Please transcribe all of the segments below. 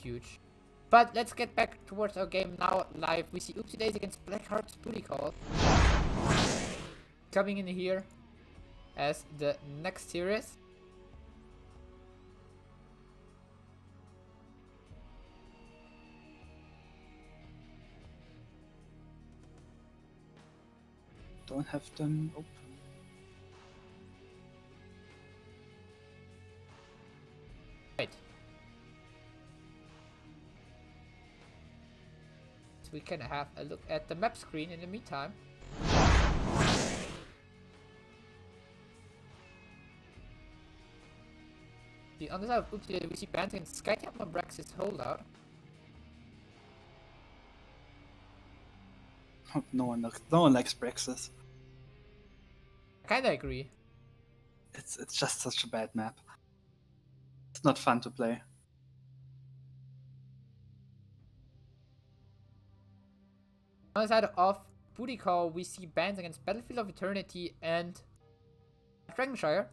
huge. But let's get back towards our game now live. We see Oopsie Daisy against Blackheart's Booty Call. Coming in here as the next series. Don't have them open. Right. So we can have a look at the map screen in the meantime. The other side of Oopsie, we see Bant and Skytap on Brax's holdout. No one likes Brexit. I kinda agree. It's just such a bad map. It's not fun to play. On the side of Booty Call, we see Bant against Battlefield of Eternity and Dragonshire.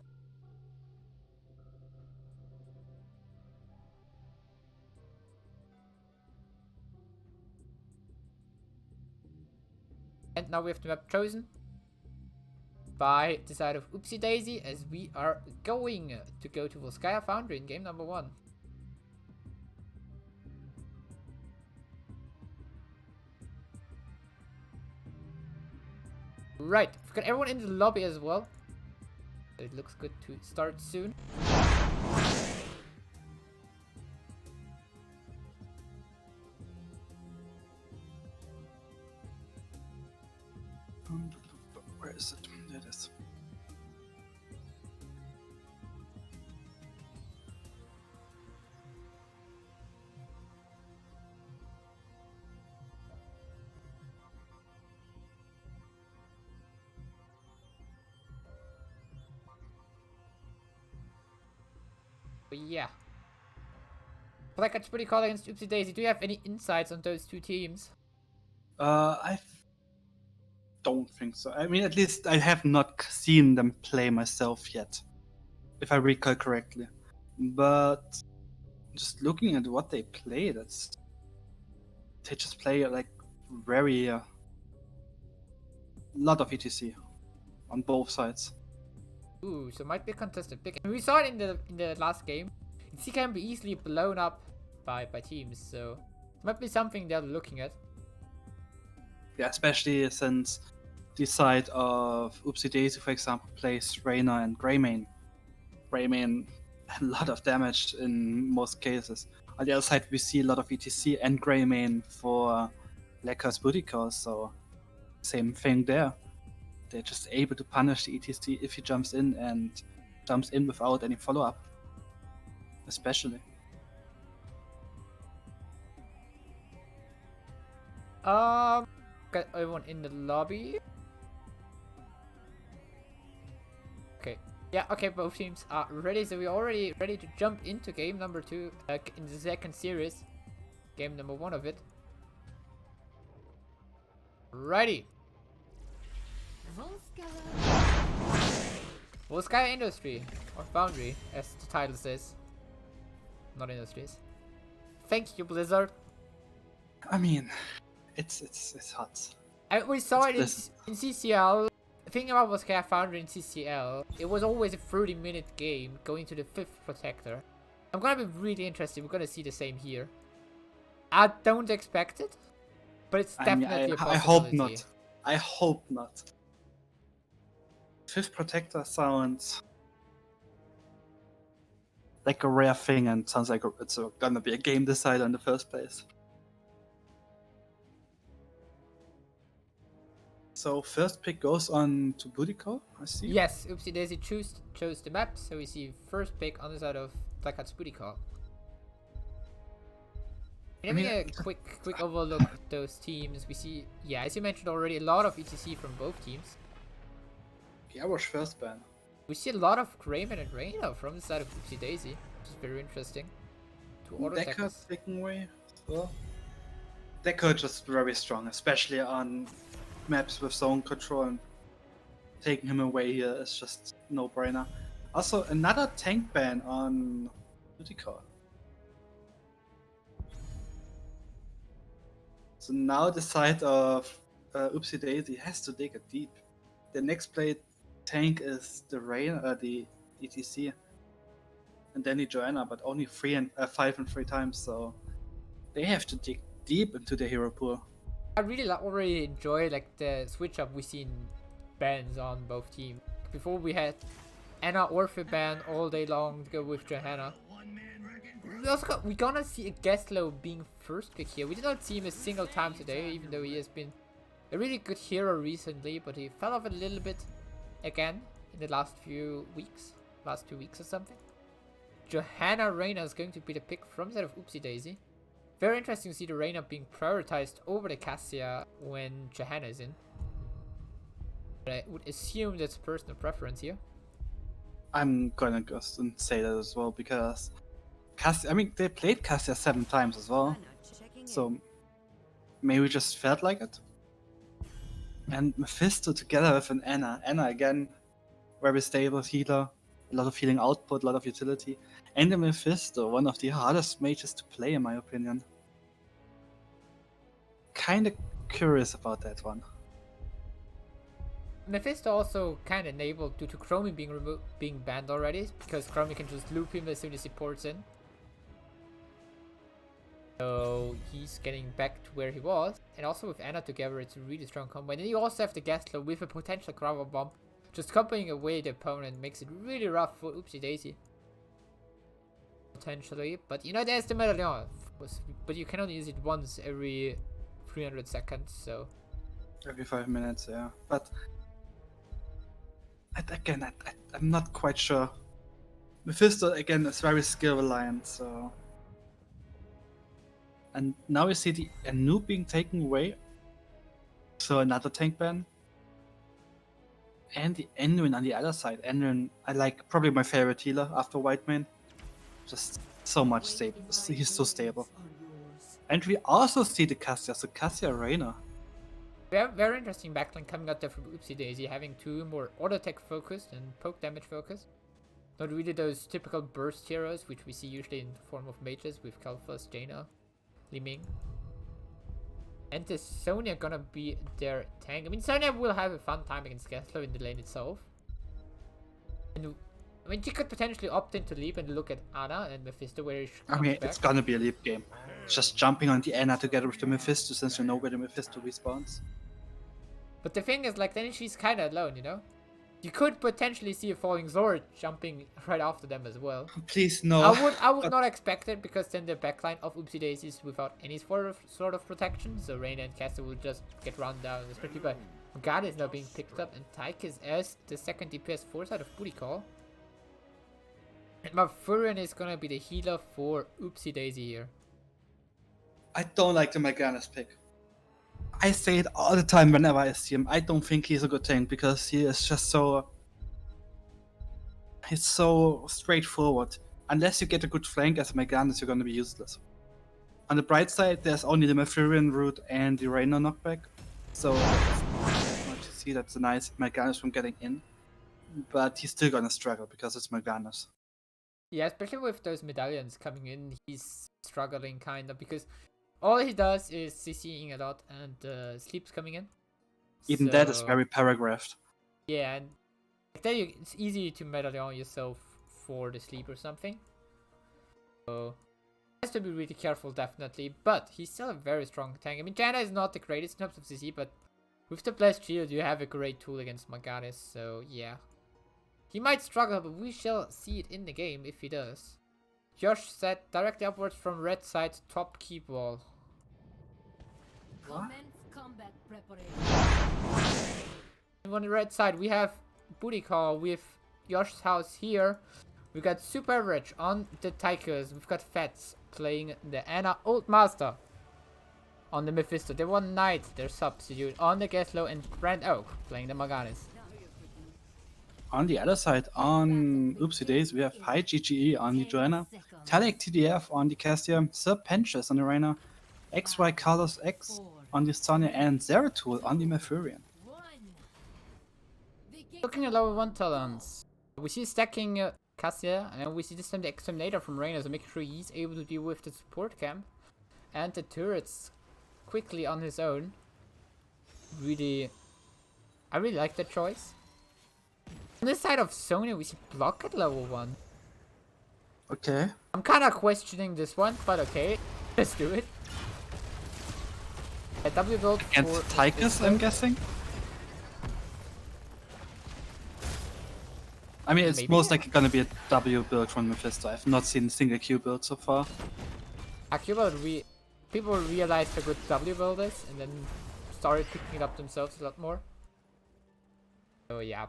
And now we have the map chosen by the side of Oopsie Daisy, as we are going to go to Volskaya Foundry in game number 1. Right, we've got everyone in the lobby as well. It looks good to start soon. Where is it? There it is. But yeah. Blackheart's Booty Call against Oopsie Daisy. Do you have any insights on those two teams? I don't think so. I mean, at least I have not seen them play myself yet, if I recall correctly. But just looking at what they play, they just play like very lot of ETC on both sides. Ooh, so might be a contested pick. And we saw it in the last game. ETC can be easily blown up by teams, so it might be something they're looking at. Yeah, especially since the side of Oopsie Daisy, for example, plays Reyna and Greymane. Greymane, a lot of damage in most cases. On the other side, we see a lot of ETC and Greymane for Blackheart's Booty Call, so same thing there. They're just able to punish the ETC if he jumps in and jumps in without any follow-up. Especially. Got everyone in the lobby. Okay. Yeah, okay, both teams are ready, so we're already ready to jump into game number 2 in the second series. Game number 1 of it. Righty. Volskaya Industry, or Foundry, as the title says. Not Industries. Thank you, Blizzard. I mean, it's hot. We saw it in CCL. The thing about Volskaya Foundry in CCL, it was always a 30-minute game going to the 5th Protector. I'm gonna be really interested. We're gonna see the same here. I don't expect it, but it's definitely a possibility. I hope not. I hope not. 5th Protector sounds like a rare thing and sounds like it's gonna be a game decider in the first place. So first pick goes on to Booty Call, I see. Yes, Oopsie Daisy chose the map, so we see first pick on the side of Blackheart's Booty Call. Having a quick overlook at those teams, we see, yeah, as you mentioned already, a lot of ETC from both teams. Yeah, I was first ban. We see a lot of Craven and Reyna from the side of Oopsie Daisy, which is very interesting. To auto Deckard's taking away as well. Blackheart just very strong, especially on maps with zone control, and taking him away here is just no-brainer. Also, another tank ban on Booty Call. So now the side of Oopsie Daisy has to dig it deep. The next play tank is the the ETC, and then the Joanna, but only 5 and 3 times. So they have to dig deep into the hero pool. I really already enjoy like the switch up we seen bans on both teams. Before we had Anna Orphe ban all day long to go with Johanna. We're gonna see a Geslow being first pick here. We did not see him a single time today, even though he has been a really good hero recently, but he fell off a little bit again in the last few weeks. Last 2 weeks or something. Johanna Reina is going to be the pick from the side of Oopsie Daisy. Very interesting to see the Reina being prioritized over the Cassia when Johanna is in. But I would assume that's personal preference here. I'm gonna go and say that as well because Cassia. I mean, they played Cassia 7 times as well, so maybe just felt like it. And Mephisto together with an Anna. Anna again, very stable healer, a lot of healing output, a lot of utility. And the Mephisto, one of the hardest mages to play in my opinion. Kinda curious about that one. Mephisto also kind of enabled due to Chromie being banned already, because Chromie can just loop him as soon as he ports in. So he's getting back to where he was, and also with Anna together, it's a really strong combo. And then you also have the Gaslow with a potential Gravel Bomb, just comboing away the opponent makes it really rough for Oopsie Daisy. Potentially, but you know there's the Medallion, but you can only use it once every 300 seconds, so... Every 5 minutes, yeah. But I'm not quite sure. Mephisto again is very skill reliant, so... And now we see the Anu being taken away. So another tank ban. And the Enwin on the other side. Enwin, I like, probably my favorite healer after Whitemane. Just so much stable. He's so stable. And we also see the Cassia, so Cassia Reina. Very interesting backline coming out there from Oopsie Daisy, having 2 more auto attack focused and poke damage focused. Not really those typical burst heroes, which we see usually in the form of mages with Kalphas, Jaina, Li Ming. And is Sonya gonna be their tank? I mean, Sonya will have a fun time against Gaslow in the lane itself. And I mean, she could potentially opt in to leap and look at Anna and Mephisto where she comes back. It's gonna be a leap game. Just jumping on the Anna together with the Mephisto, since you know where the Mephisto respawns. But the thing is, like, then she's kind of alone, you know? You could potentially see a Falling Sword jumping right after them as well. Please, no. I would not expect it, because then the backline of Oopsie Daisy is without any sort of protection. So Reina and Cassia will just get run down, especially by Magada is now being picked up, and Tychus as the second DPS 4 side of Booty Call. And Malfurion is gonna be the healer for Oopsie Daisy here. I don't like the Morgana's pick. I say it all the time whenever I see him. I don't think he's a good tank because he is just so... He's so straightforward. Unless you get a good flank as a Morganas, you're gonna be useless. On the bright side, there's only the Malfurion route and the Reina knockback. So, you see that's a nice Morganas from getting in. But he's still gonna struggle because it's Morganas. Yeah, especially with those medallions coming in, he's struggling kind of, because all he does is CCing a lot and sleeps coming in. Even that is very paragraphed. Yeah, and then it's easy to medallion yourself for the sleep or something. So has to be really careful, definitely. But he's still a very strong tank. I mean, Jaina is not the greatest in terms of CC, but with the Blessed Shield, you have a great tool against Morganas. So yeah, he might struggle, but we shall see it in the game if he does. Josh said directly upwards from red side top keep wall. Combat preparation. On the red side, we have Booty Call with Josh's house here. We got Super Average on the Tychus. We've got Fats playing the Anna Old Master on the Mephisto. The One Knight, their substitute on the Gaslow, and Brand Oak playing the Morganas. On the other side, on Oopsie Days, we have High GGE on the Joanna, Talic TDF on the Cassia, Serpentious on the Reina, XY Carlos X on the Sonya, and Zeratul on the Malfurion. Looking at lower 1 talents, we see stacking Cassia, and we see this time the Exterminator from Reina, so making sure he's able to deal with the support camp. And the turrets quickly on his own. I really like that choice. On this side of Sony, we see block at level 1. Okay. I'm kind of questioning this one, but okay, let's do it. A W build Against for Tychus, I'm guessing. I mean, it's Maybe. most likely gonna be a W build from Mephisto. I've not seen a single Q build so far. People realized how good W build is, and then started picking it up themselves a lot more. So yeah,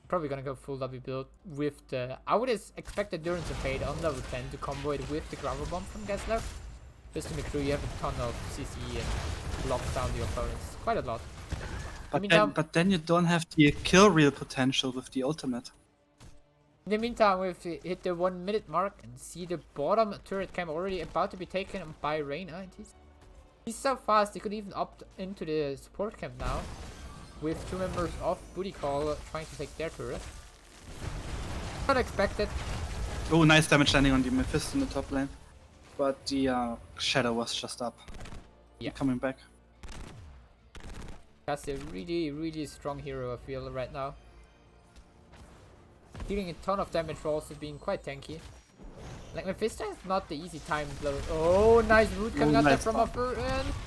probably gonna go full W build with the. I would expect the Endurance of Fate on level 10 to combo it with the Gravel Bomb from Gessler, just to make sure you have a ton of CC and lock down the opponents. Quite a lot. But then you don't have the kill reel potential with the ultimate. In the meantime, we've hit the 1 minute mark and see the bottom turret cam already about to be taken by Reyna. And he's so fast, he could even opt into the support camp now, with 2 members of Booty Call trying to take their turret. Not expected. Oh, nice damage landing on the Mephisto in the top lane. But the Shadow was just up. Yeah. Coming back. That's a really strong hero, I feel, right now. Dealing a ton of damage for also being quite tanky. Like, Mephisto is not the easy time blow. Oh, nice root coming out there from Upper,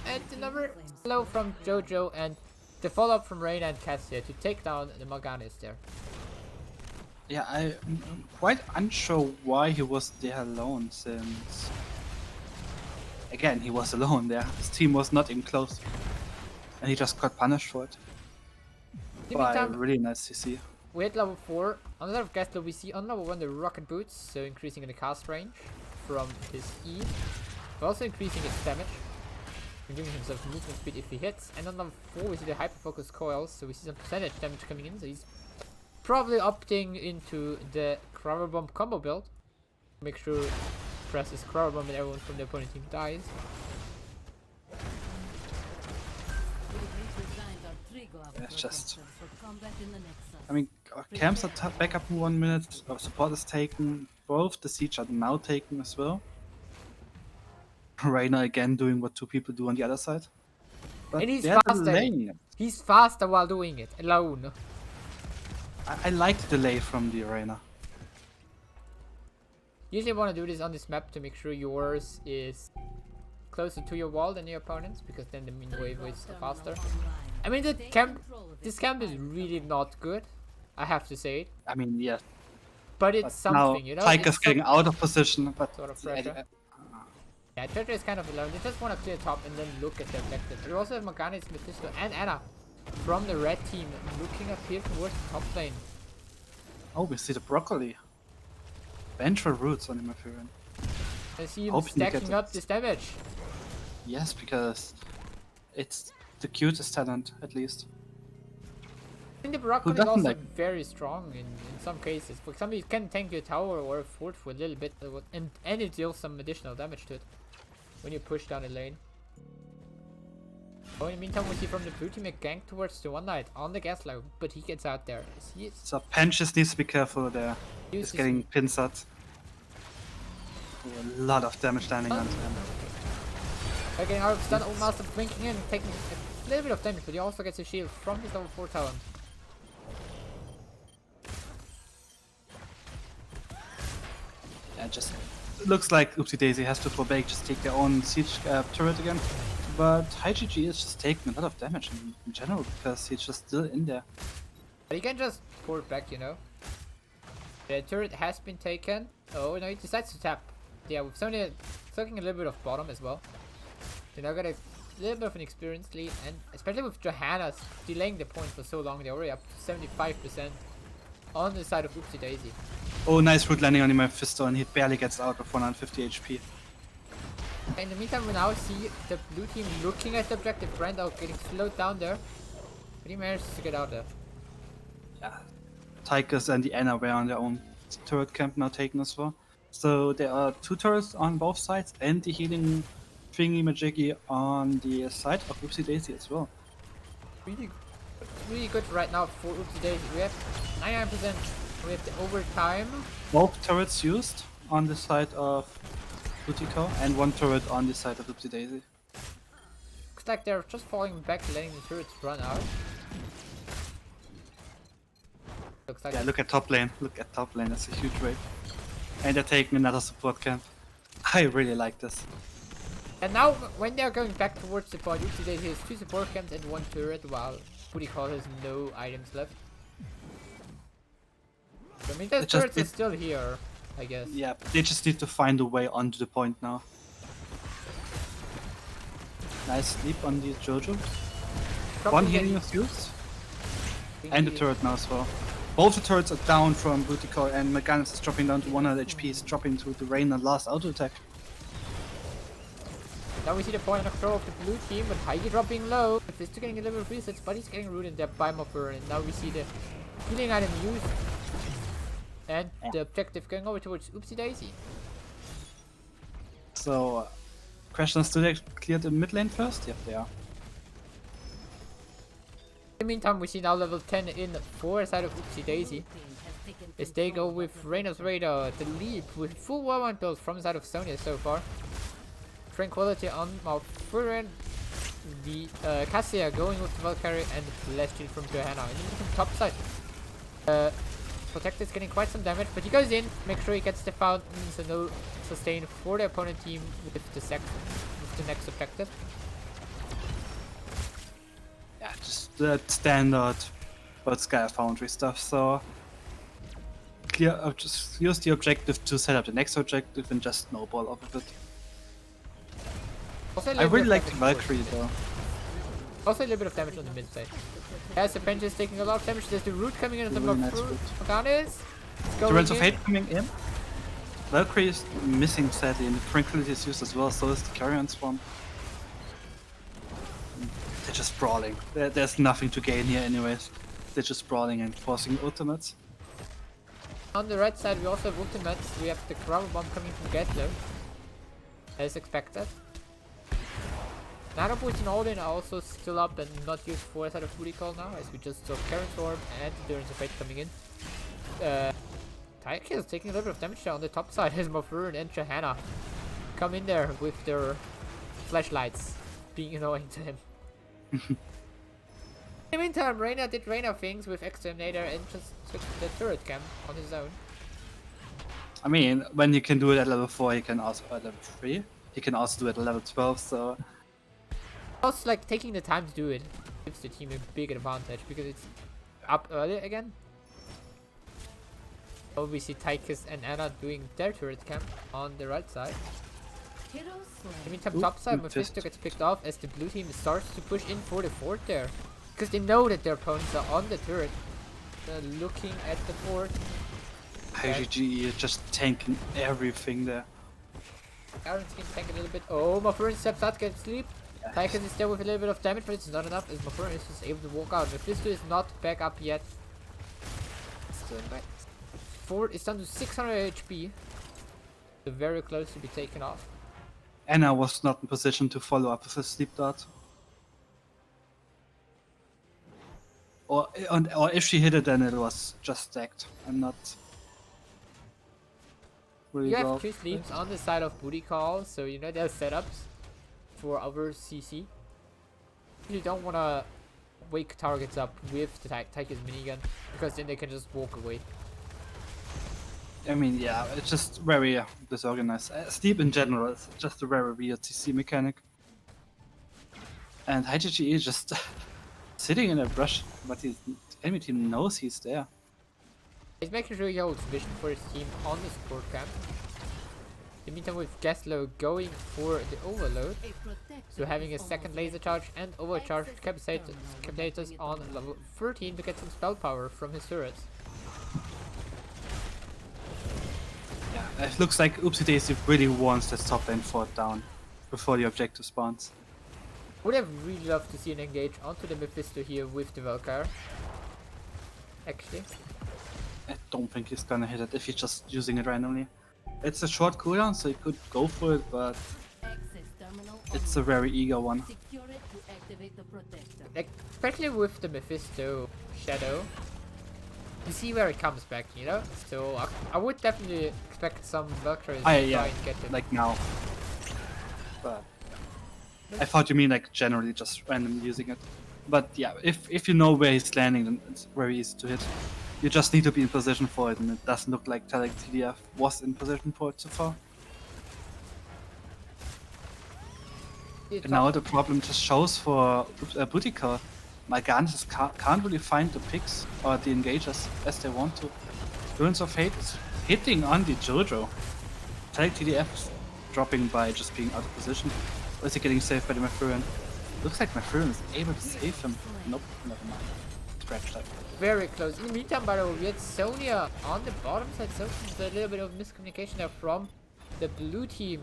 and another blow from Jojo, and the follow-up from Reyna and Cassia to take down the Morganis there. Yeah, I'm quite unsure why he was there alone, since... Again, he was alone there. His team was not even close. And he just got punished for it. In the By a meantime, really nice CC. we hit level 4. On the side of Gessler, we see on level 1 the Rocket Boots, so increasing the cast range from his E, but also increasing its damage, and giving himself movement speed if he hits. And on level 4, we see the Hyper Focus Coils, so we see some percentage damage coming in, so he's probably opting into the Gravel Bomb combo build. Make sure presses Gravel Bomb and everyone from the opponent team dies. It's just... I mean, camps are back up in 1 minute, support is taken, both the siege are now taken as well. Reyna again doing what 2 people do on the other side. But And he's they're faster. delaying it. He's faster while doing it, alone. I like the delay from the Reyna. Usually want to do this on this map to make sure yours is closer to your wall than your opponent's, because then the mean wave is faster. I mean, this camp is really not good, I have to say. I mean, yes. But it's something, now, you know? Tychus It's getting out of position, but... sort of pressure. Yeah, Jojo is kind of alone. They just want to clear top and then look at the objective. We also have Morganis, Mephisto, and Anna from the red team looking up here towards the top lane. Oh, we see the broccoli. Ventral roots on him, I feel. I see him Hoping to get stacking up it. this damage. Yes, because it's the cutest talent, at least. I think the broccoli is doesn't also like- very strong in some cases. For example, you can tank your tower or a fort for a little bit, and it deals some additional damage to it when you push down a lane. Oh, in the meantime, we see from the blue team a gank towards the One Knight on the gas line, but he gets out there. So Pen just needs to be careful there. He's Uses- getting pincered. Oh, a lot of damage landing onto him. Again, out of stun, Old Master blinking in, taking a little bit of damage, but he also gets a shield from his level 4 talent. Yeah, just looks like Oopsie Daisy has to fall back, just take their own siege turret again. But High GG is just taking a lot of damage in general because he's just still in there. But you can just port back, you know. The turret has been taken. Oh no, he decides to tap. Yeah, with Sony sucking a little bit of bottom as well. They now got a little bit of an experience lead, and especially with Johanna's delaying the point for so long, they're already up to 75% on the side of Oopsie Daisy. Oh, nice root landing on him, Mephisto, and he barely gets out with 150 HP. In the meantime, we now see the blue team looking at the objective. Brando getting slowed down there, but he manages to get out there. Yeah, Tychus and the Anna were on their own turret camp now taken as well. So there are 2 turrets on both sides and the healing thingy majiggy on the side of Oopsie Daisy as well. Really good right now for Oopsie Daisy. We have 99%. We have the overtime. Both turrets used on the side of Booty Call and 1 turret on the side of Oopsie Daisy. Looks like they're just falling back, letting the turrets run out. Looks like Yeah, look at top lane. Look at top lane. That's a huge wave. And they're taking another support camp. I really like this. And now, when they're going back towards the point, Oopsie Daisy has 2 support camps and 1 turret, while Booty Call has no items left. So, I mean, those turrets are still here, I guess. Yeah, they just need to find a way onto the point now. Nice sleep on the Jojo. One healing is used. And the turret now as well. Both the turrets are down from Booty Call, and Meganis is dropping down to 100 HP. He's dropping to the Rain and last auto attack. Now we see the point of control of the blue team, but Heidi dropping low. He's still getting a little bit of resets, but he's getting rooted there by Moffer, and now we see the healing item used. And the objective going over towards Oopsie Daisy. So, question is, do they clear the mid lane first? Yep, they are. In the meantime, we see now level 10 in for side of Oopsie Daisy. As they go with Reina's Radar, the leap with full 1-1 build from the side of Sonya so far. Tranquility on Malfurion, the Cassia going with the Valkyrie, and the last shield from Johanna. And even from top side, Protector's getting quite some damage, but he goes in, make sure he gets the fountains and no sustain for the opponent team with the next objective. Yeah, just the standard Bird Sky Foundry stuff, so clear, just use the objective to set up the next objective and just snowball off of it. I really like the Valkyrie though. Also a little bit of damage on the mid side. As the bench is taking a lot of damage, there's the root coming in on the Really block nice through. root. Morganis Torrents of Hate coming in. Valkyrie is missing sadly, and the Tranquility is used as well, so is the Carrion Swarm. They're just brawling. There's nothing to gain here anyways. They're just brawling and forcing ultimates. On the right side we also have ultimates. We have the Ground Bomb coming from Gatler, as expected. Nano Boots and Odin are also still up and not used for side of Booty Call now, as we just saw Karen Storm and Endurance of Fate coming in. Taika is taking a little bit of damage there on the top side as Mofurun and Johanna come in there with their flashlights being annoying to him. In the meantime, Reina did Reina things with Exterminator and just took the turret camp on his own. I mean, when you can do it at level 4, you can also at level 3. You can also do it at level 12, so... Also, like, taking the time to do it gives the team a big advantage because it's up early again. So we see Tychus and Anna doing their turret camp on the right side. In the meantime, top side, Mephisto gets picked off as the blue team starts to push in for the fort there. Because they know that their opponents are on the turret. They're looking at the fort. IGG is just tanking everything there. Aaron's can tank a little bit. Oh, Mofurun steps out, gets sleep. Tychus is still with a little bit of damage, but it's not enough as Mofurun is just able to walk out. Mephisto is not back up yet. Still back. Fort is down to 600 HP. So very close to be taken off. Anna was not in position to follow up with a sleep dart. Or if she hit it, then it was just stacked and not really You well. have 2 sleeps on the side of Booty Call, so you know there's setups for our CC. You don't want to wake targets up with the Tychus minigun, because then they can just walk away. I mean, yeah, it's just very disorganized. Sleep in general is just a very weird CC mechanic. And IGG is just sitting in a brush, but the enemy team knows he's there. He's making sure he holds vision for his team on the support camp. In the meantime, with Gaslow going for the overload, so having a second laser charge and overcharged Capitatus on level 13 to get some spell power from his turrets. Yeah, it looks like Oopsie Daisy really wants that top lane fort down before the objective spawns. Would have really loved to see an engage onto the Mephisto here with the Valkyrie. Actually. I don't think he's gonna hit it if he's just using it randomly. It's a short cooldown, so he could go for it, but it's a very eager one. Like, especially with the Mephisto Shadow, you see where it comes back, you know? So I would definitely expect some Valkyries to try and get him. Like now. But I thought you mean like generally just randomly using it. But yeah, if you know where he's landing, then it's very easy to hit. You just need to be in position for it, and it doesn't look like TDF was in position for it so far. And now the problem just shows for Boudica. My guns just can't really find the picks or the engagers as they want to. Ruins of Fate is hitting on the Jojo. TDF is dropping by just being out of position. Or is he getting saved by the Mafurian? Looks like Mafurian is able to save him. Nope, never mind. Scratch that. Very close. In the meantime, by the way, we had Sonya on the bottom side. So there's a little bit of miscommunication there from the blue team,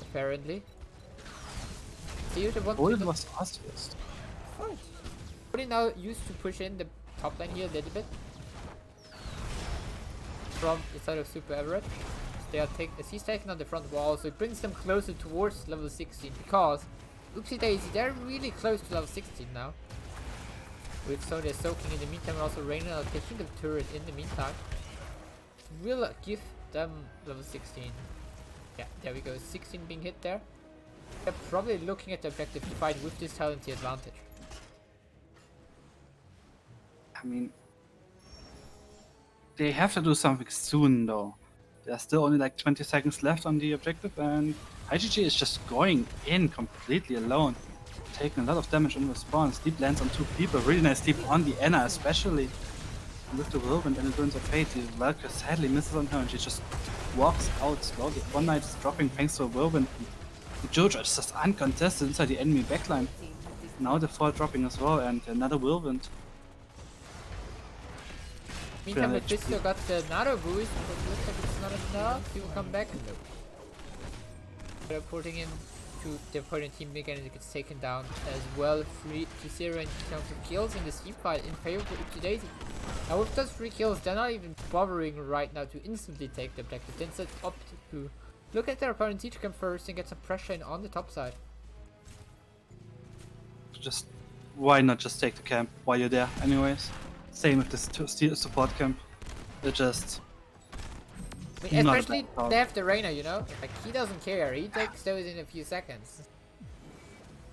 apparently. Golden was fastest. Odin now used to push in the top lane here a little bit from the side of Super Average. He's taking on the front wall, so it brings them closer towards level 16 because Oopsie Daisy, they're really close to level 16 now. With Sonya soaking in the meantime, and also Reina taking the turret in the meantime. Will give them level 16. Yeah, there we go. 16 being hit there. They're probably looking at the objective to fight with this talented advantage. I mean, they have to do something soon though. There's still only like 20 seconds left on the objective, and IGG is just going in completely alone. Taking a lot of damage in response. Sleep lands on 2 people. Really nice sleep on the Anna especially. And with the Whirlwind and the Ruins of Fate, the Valkyrie sadly misses on her and she just walks out slowly. One Knight is dropping thanks to a Whirlwind. The Jojo is just uncontested inside the enemy backline. Now the 4 dropping as well, and another Whirlwind. Meantime, Mephisto got the Nado boost, but it looks like it's not enough. He will come back. Nope. They're porting in to the opponent team again, and it gets taken down as well. 3-0 in terms of kills in this team fight in favor of Oopsie Daisy. Now with those 3 kills, they're not even bothering right now to instantly take the objective. They instead opt to look at their opponent's teach camp first and get some pressure in on the top side. Just why not just take the camp while you're there anyways? Same with the support camp. They're just... I mean, especially they have the Reina, you know? Like, he doesn't care. He takes those in a few seconds.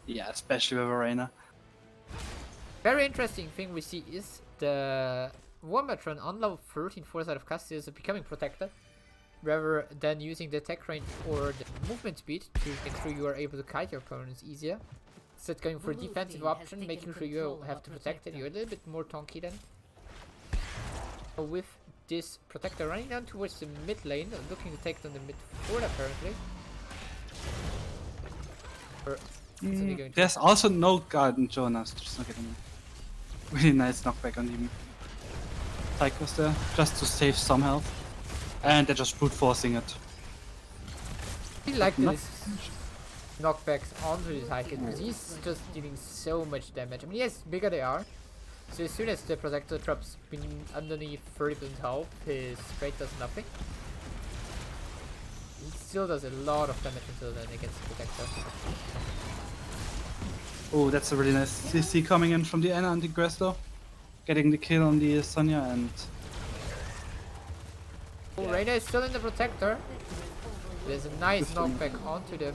Yeah, especially with Reina. Very interesting thing we see is the Wombatron on level 13 4 of custody is becoming protected, rather than using the attack range or the movement speed to make sure you are able to kite your opponents easier. Instead going for a defensive option, making sure you have to protect it. You're a little bit more tanky then. With this protector running down towards the mid lane, looking to take down the mid fort apparently. There's also no Garden Jonas, just not getting really nice knockback on the Tychus there, just to save some health. And they're just brute forcing it. I like this knockbacks onto the Tychus because he's just dealing so much damage. I mean, yes, bigger they are. So as soon as the protector drops underneath 30% health, his straight does nothing. He still does a lot of damage until then against the protector. Oh, that's a really nice CC coming in from the Anna and the Gresto. Getting the kill on the Sonya and... Oh, yeah. Reina is still in the protector. There's a nice knockback onto the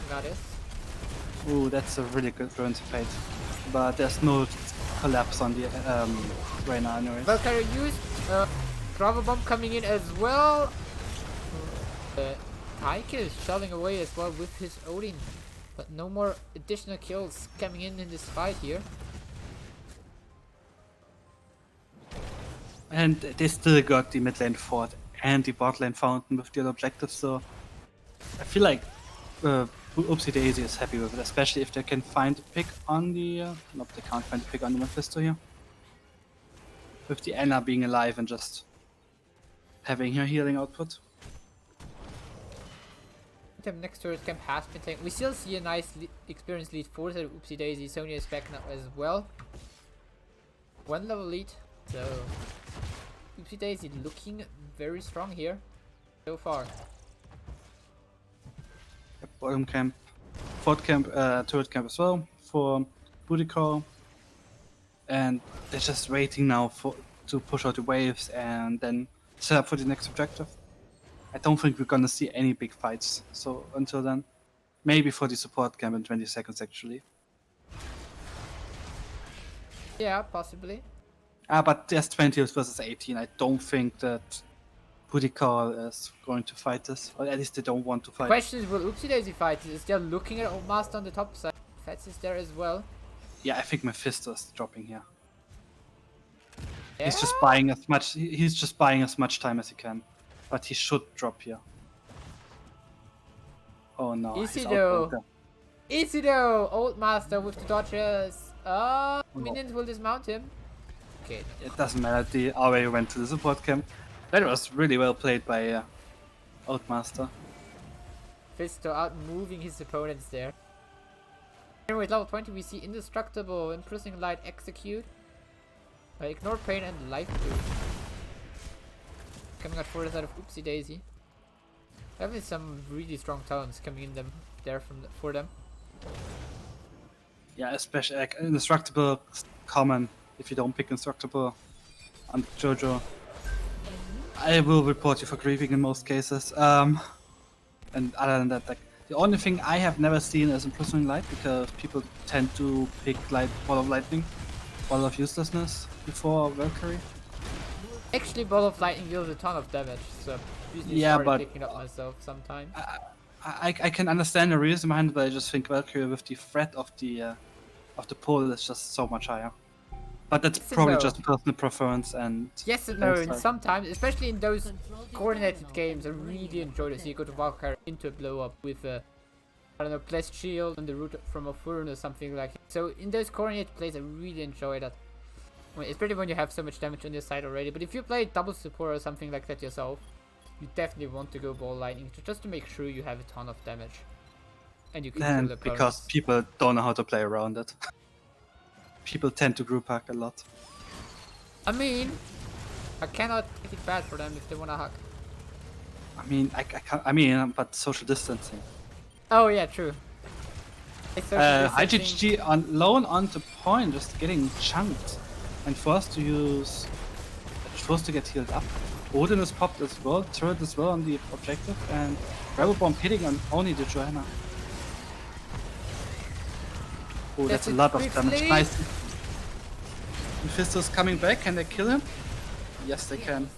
Goddess. Oh, that's a really good Ruins of Fate. But there's no collapse on the Reina anyway. Valkyrie used Bravo Bomb coming in as well. Tyke is shelling away as well with his Odin. But no more additional kills coming in this fight here. And they still got the mid lane fort and the bot lane fountain with the other objectives, so I feel like Oopsie Daisy is happy with it, especially if they can find a pick on the... nope, they can't find a pick on the Mephisto here. With the Anna being alive and just having her healing output. The next turret camp has been taken. We still see a nice experience lead for the Oopsie Daisy. Sonya is back now as well. 1 level lead, so Oopsie Daisy looking very strong here so far. Bottom camp, fort camp, turret camp as well for Boudica, and they're just waiting now to push out the waves and then set up for the next objective. I don't think we're gonna see any big fights so until then. Maybe for the support camp in 20 seconds, actually. Yeah, possibly. But there's 20 versus 18. I don't think that Budikal is going to fight this. Or at least they don't want to fight. Question is, will Oopsie Daisy fight? Is still looking at Old Master on the top side. Fats is there as well. Yeah, I think Mephisto is dropping here. Yeah? He's just buying as much. He's just buying as much time as he can, but he should drop here. Oh no! Easy he's though. outbroken. Easy though! Old Master with the dodges. No. Minions will dismount him. Okay. It doesn't matter. The RA went to the support camp. That was really well played by Old Master. Fisto out moving his opponents there. Anyway, level 20 we see Indestructible, Imprising Light, Execute. Ignore Pain and Life Boost. Coming out for the side of Oopsie Daisy. Having some really strong talents coming in them there for them. Yeah, especially Indestructible is common. If you don't pick Indestructible on JoJo, I will report you for grieving in most cases. And other than that, like the only thing I have never seen is Imprisoning Light, because people tend to pick like Ball of Lightning, Ball of Uselessness before Valkyrie. Actually, Ball of Lightning deals a ton of damage, so usually Yeah, started but picking up myself sometimes. I can understand the reason behind it, but I just think Valkyrie with the threat of the pull is just so much higher. But that's Yes and probably no. just personal preference and. Yes and no, and Thanks, sometimes, especially in those coordinated games, I really enjoy to see you go to Valkyrie into a blow up with a, I don't know, Blessed Shield on the route from a Furn or something like that. So in those coordinated plays, I really enjoy that. Especially when you have so much damage on your side already. But if you play double support or something like that yourself, you definitely want to go Ball Lightning just to make sure you have a ton of damage. And you can kill And the because opponents. people don't know how to play around it. People tend to group hack a lot. I mean, I cannot make it bad for them if they wanna hack. I mean, I can't, I mean, but social distancing. Oh yeah, true. It's social distancing. IGG on lone onto point, just getting chunked and forced to get healed up. Odin is popped as well, turret as well on the objective, and Rebel Bomb hitting on only the Johanna. Oh, that's a lot of damage. Nice. Mephisto's coming back. Can they kill him? Yes, they can.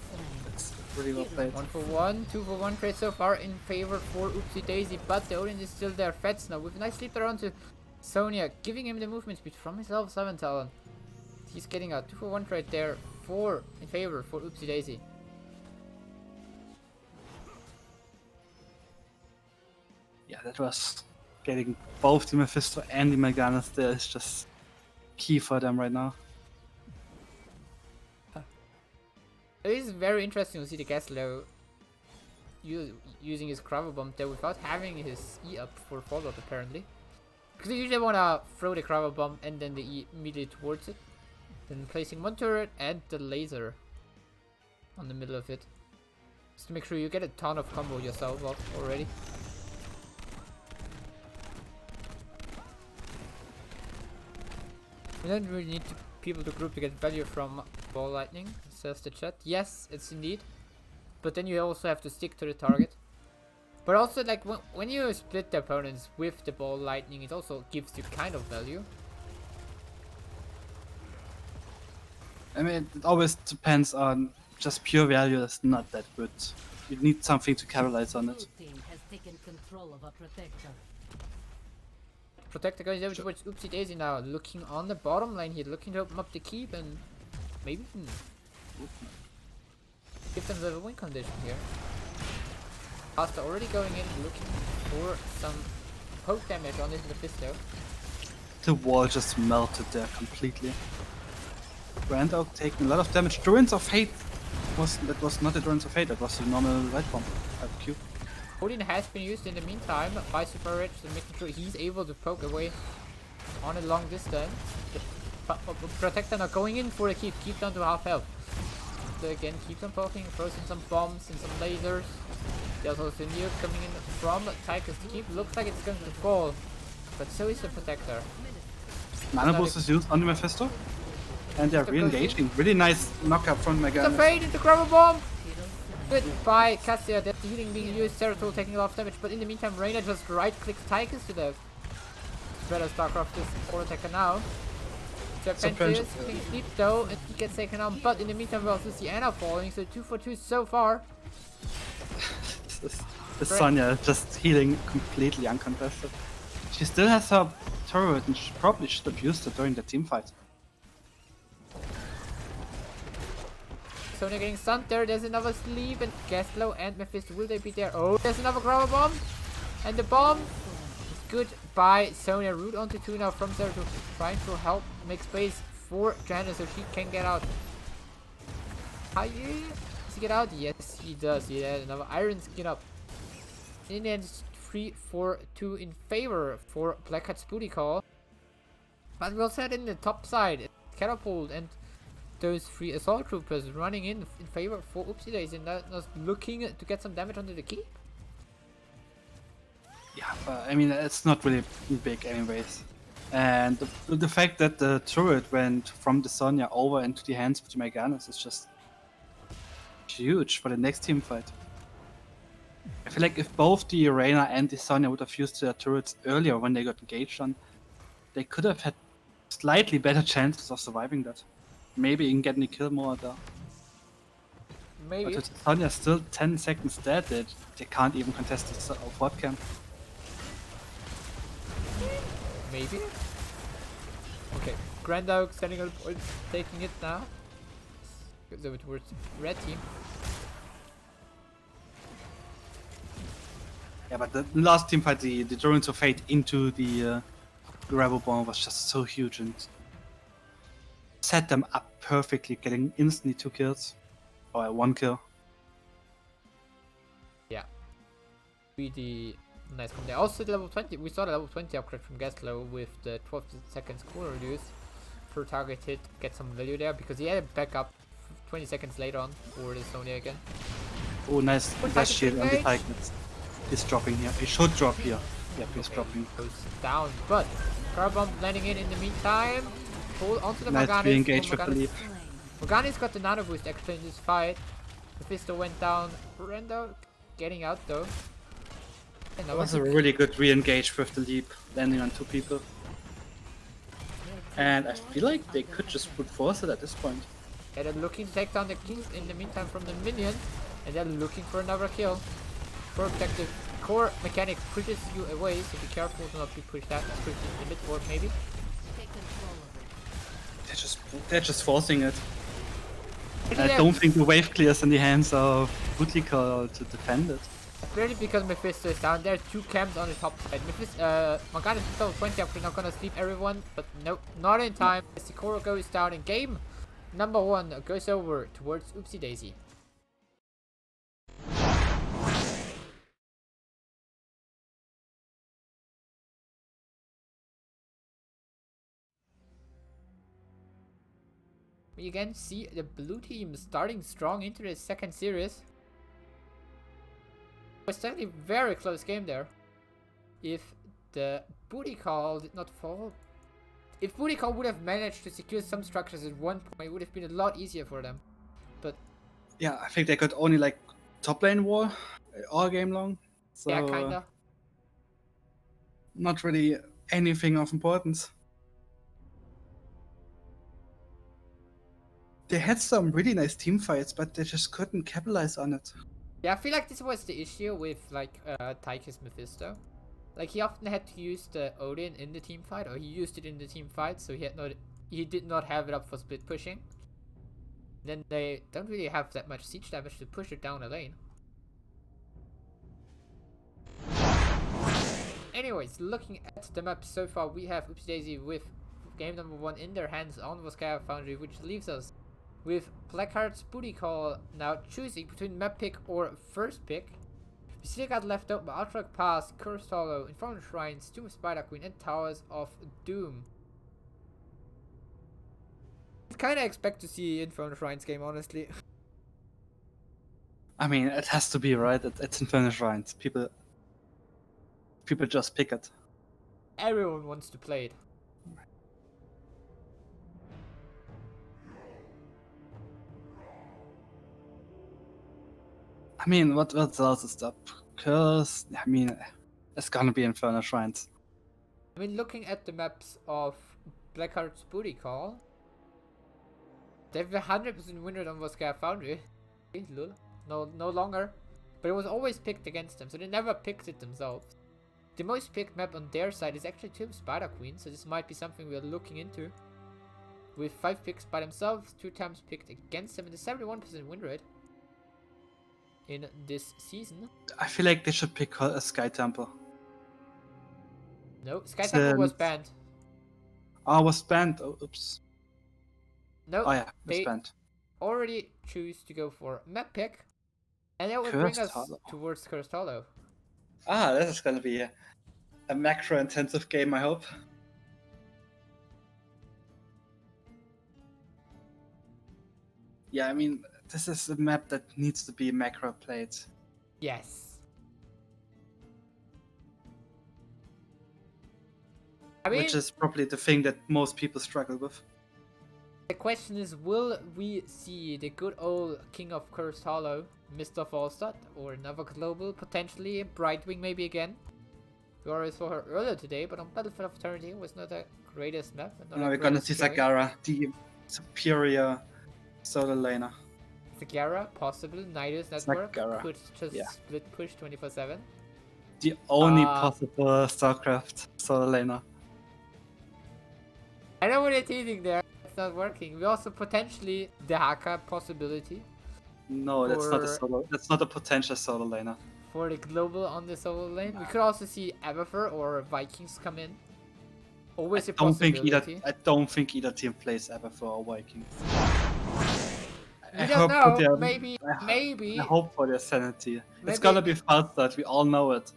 That's really well played. 1 for 1, 2 for 1 trade so far in favor for Oopsie Daisy, but the Odin is still there. Feds now with a nice sleep around to Sonya, giving him the movement speed from his level 7 talent. He's getting a 2 for 1 trade there in favor for Oopsie Daisy. Yeah, that was getting both the Mephisto and the Melganas there is just key for them right now. It is very interesting to see the Gaslow using his Gravel Bomb there without having his E up for follow-up apparently. Because you usually want to throw the Gravel Bomb and then the E immediately towards it. Then placing one turret and the laser on the middle of it. Just to make sure you get a ton of combo yourself off already. You don't really need people to group to get value from Ball Lightning, says the chat. Yes, it's indeed. But then you also have to stick to the target. But also, like, when you split the opponents with the Ball Lightning, it also gives you kind of value. I mean, it always depends on just pure value is not that good. You need something to capitalize on it. Blue team has taken control of a protector. Protector goes over towards Oopsie Daisy now, looking on the bottom lane here, looking to open up the keep and maybe give them the win condition here. Asta already going in, looking for some poke damage on this Mephisto. The wall just melted there completely. Grand Oak taking a lot of damage. Druids of Hate was not a Druids of Hate, that was a normal light bomb Q. Odin has been used in the meantime by Super Rich, so making sure he's able to poke away on a long distance. The Protector now going in for the keep down to half health. So again, keeps on poking, throws in some bombs and some lasers. There's also Neo coming in from Tychus to keep. Looks like it's going to fall, but so is the Protector. Mana boost is used on the Mephisto. And they're re-engaging. Really nice knockup from The Megan. fade into Gravel Bomb! Goodbye, Cassia. That's the healing being used. Ceratul taking a lot of damage, but in the meantime, Reyna just right-clicks Tychus to death. Better Starcraft this core attacker now. Serpentius being sleep though, and he gets taken out, but in the meantime, we also see Anna falling, so 2 for 2 so far. The Sonya just healing completely uncontested. She still has her turret and she probably should have used it during the team fight. Sonya getting stunned there. There's another sleep, and Gaslow and Mephisto, will they be there? Oh, there's another grabber bomb, and the bomb is good by Sonya. Root onto 2 now from Zeratul, trying to help make space for Jana so she can get out. Does he get out? Yes, he does. He had another iron skin up. In the end, it's 3-4-2 in favor for Blackheart's booty call. But we also had in the top side, Catapult and those 3 assault troopers running in favor for Oopsie Daisy, and that was looking to get some damage onto the keep. Yeah, but I mean, it's not really big anyways. And the fact that the turret went from the Sonya over into the hands of the Meganis is just huge for the next team fight. I feel like if both the Reyna and the Sonya would have used their turrets earlier when they got engaged on, they could have had slightly better chances of surviving that. Maybe even getting a kill more there. Maybe. But with Sonya still 10 seconds dead, they can't even contest the fort camp. Maybe. Okay, Grand Oak sending a point, taking it now. Goes over towards red team. Yeah, but the last team fight, the Durance of Fate into the Rebel Bomb was just so huge and set them up perfectly, getting instantly 2 kills. Or 1 kill. Yeah. Really nice from there. Also the level 20, we saw the level 20 upgrade from Gaslow with the 12 seconds cooldown reduce per target hit. Get some value there because he had a backup 20 seconds later on for the Sonya again. Oh, nice dash shield on the engage. Titan. He's dropping here. He should drop here. Yep, he's dropping. Goes down, but Carbomb landing in the meantime. Pull onto the Nice Morganis. re-engage with the leap. Morganis got the nano boost actually in this fight. Mephisto went down. Rendo getting out though. And That was a really good re-engage with the leap, landing on 2 people. And I feel like they could just brute force it at this point. Yeah, they're looking to take down the king in the meantime from the minion. And they're looking for another kill. Protective core mechanic pushes you away, so be careful to not be pushed out. Pushed in the mid ward maybe. Take control of it. They're just forcing it. Maybe I they're- don't think the wave clears in the hands of Butlikal to defend it. Really because Mephisto is down. There are 2 camps on the top side. Morgana's level 20 upgrade not gonna sleep everyone, but no, not in time. As Sikoro goes down in game number 1 goes over towards Oopsie Daisy. We again see the blue team starting strong into the second series. It was certainly a very close game there. If the booty call did not fall, if booty call would have managed to secure some structures at one point, it would have been a lot easier for them. But Yeah, I think they got only like top lane war all game long. So yeah, kinda. not really anything of importance. They had some really nice team fights, but they just couldn't capitalize on it. Yeah, I feel like this was the issue with like Tychus Mephisto. Like he often had to use the Odin in the team fight, or he used it in the team fight, so he did not have it up for split pushing. Then they don't really have that much siege damage to push it down a lane. Anyways, looking at the map so far, we have Oopsie Daisy with game number 1 in their hands on Voskaya Foundry, which leaves us with Blackheart's booty call now choosing between map pick or first pick. We still got left open Ultra Pass, Cursed Hollow, Infernal Shrines, Tomb of Spider Queen, and Towers of Doom. I kinda expect to see Infernal Shrines game, honestly. I mean, it has to be, right? It's Infernal Shrines. People just pick it. Everyone wants to play it. I mean, what else is up? Curse. I mean, it's gonna be Infernal Shrines. I mean, looking at the maps of Blackheart's Booty Call, they have 100% win rate on Volskaya Foundry. Lol. No longer. But it was always picked against them, so they never picked it themselves. The most picked map on their side is actually Tomb Spider Queen, so this might be something we're looking into. With 5 picks by themselves, 2 times picked against them, and a 71% win rate in this season. I feel like they should pick a Sky Temple. No, Sky Temple was Since- banned. Oh, was banned. Oh, oops. No, Oh yeah, it was they banned. already choose to go for map pick, and that will bring Cursed us Hollow. towards Cursed Hollow. Ah, this is gonna be a macro-intensive game, I hope. Yeah, I mean, this is a map that needs to be macro played. Yes. I mean, Which is probably the thing that most people struggle with. the question is, will we see the good old King of Cursed Hollow, Mr. Falstad, or another global, potentially Brightwing maybe again? We already saw her earlier today, but on Battlefield of Eternity was not the greatest map. and not Now the we're gonna greatest see showing. Zagara, the superior solo laner. Zagara, possible, Nidus Network, Zagara, could just yeah. split push 24/7. The only Ah. possible StarCraft solo laner. I know what you're teasing there, it's not working. We also potentially the Haka possibility No, that's not a For- solo. That's not a potential solo laner. for the global on the solo lane. We could also see Abathur or Vikings come in. Always a possibility. I don't think either team plays ever for Vikings. We don't know. Maybe, I maybe, hope for their sanity. Maybe- It's gonna be Falstad, we all know it.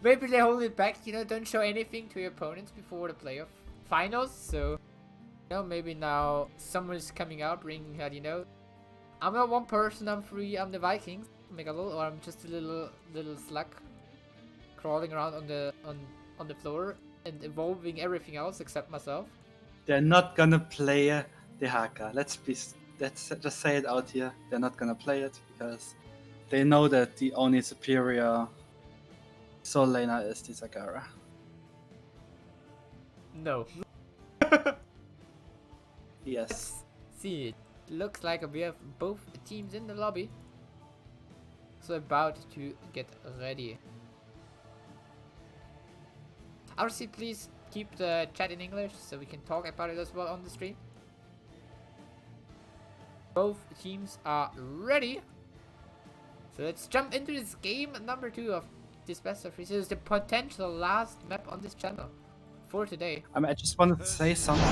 maybe they hold it back. You know, don't show anything to your opponents before the playoff finals. So, you know, maybe now someone is coming out, bringing out. You know, I'm not one person. I'm free. I'm the Vikings. Megalol, or I'm just a little slug crawling around on the floor and evolving everything else except myself. They're not gonna play the Haka. Let's just say it out here. They're not gonna play it because they know that the only superior solo laner is the Zagara. No. Yes. Let's see. It looks like we have both teams in the lobby. So about to get ready. RC, please keep the chat in English so we can talk about it as well on the stream. Both teams are ready. So let's jump into this game number 2 of this best of 3. This is the potential last map on this channel for today. I mean, I just wanted to say something.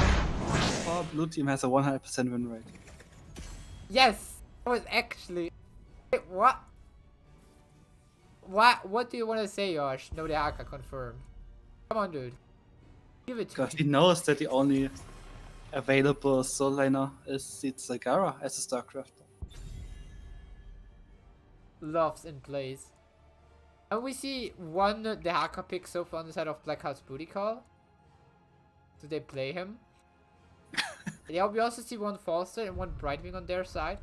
Our blue team has a 100% win rate. Yes! That was actually... Wait, what? What do you want to say, Josh? No, the Haka confirmed. Come on, dude. Give it to Because me. he knows that the only available solo laner is the Zagara as a StarCraft. Loves in place. And we see one the Haka pick so far on the side of Blackheart's Booty Call. Do they play him? Yeah, we also see one Falster and one Brightwing on their side.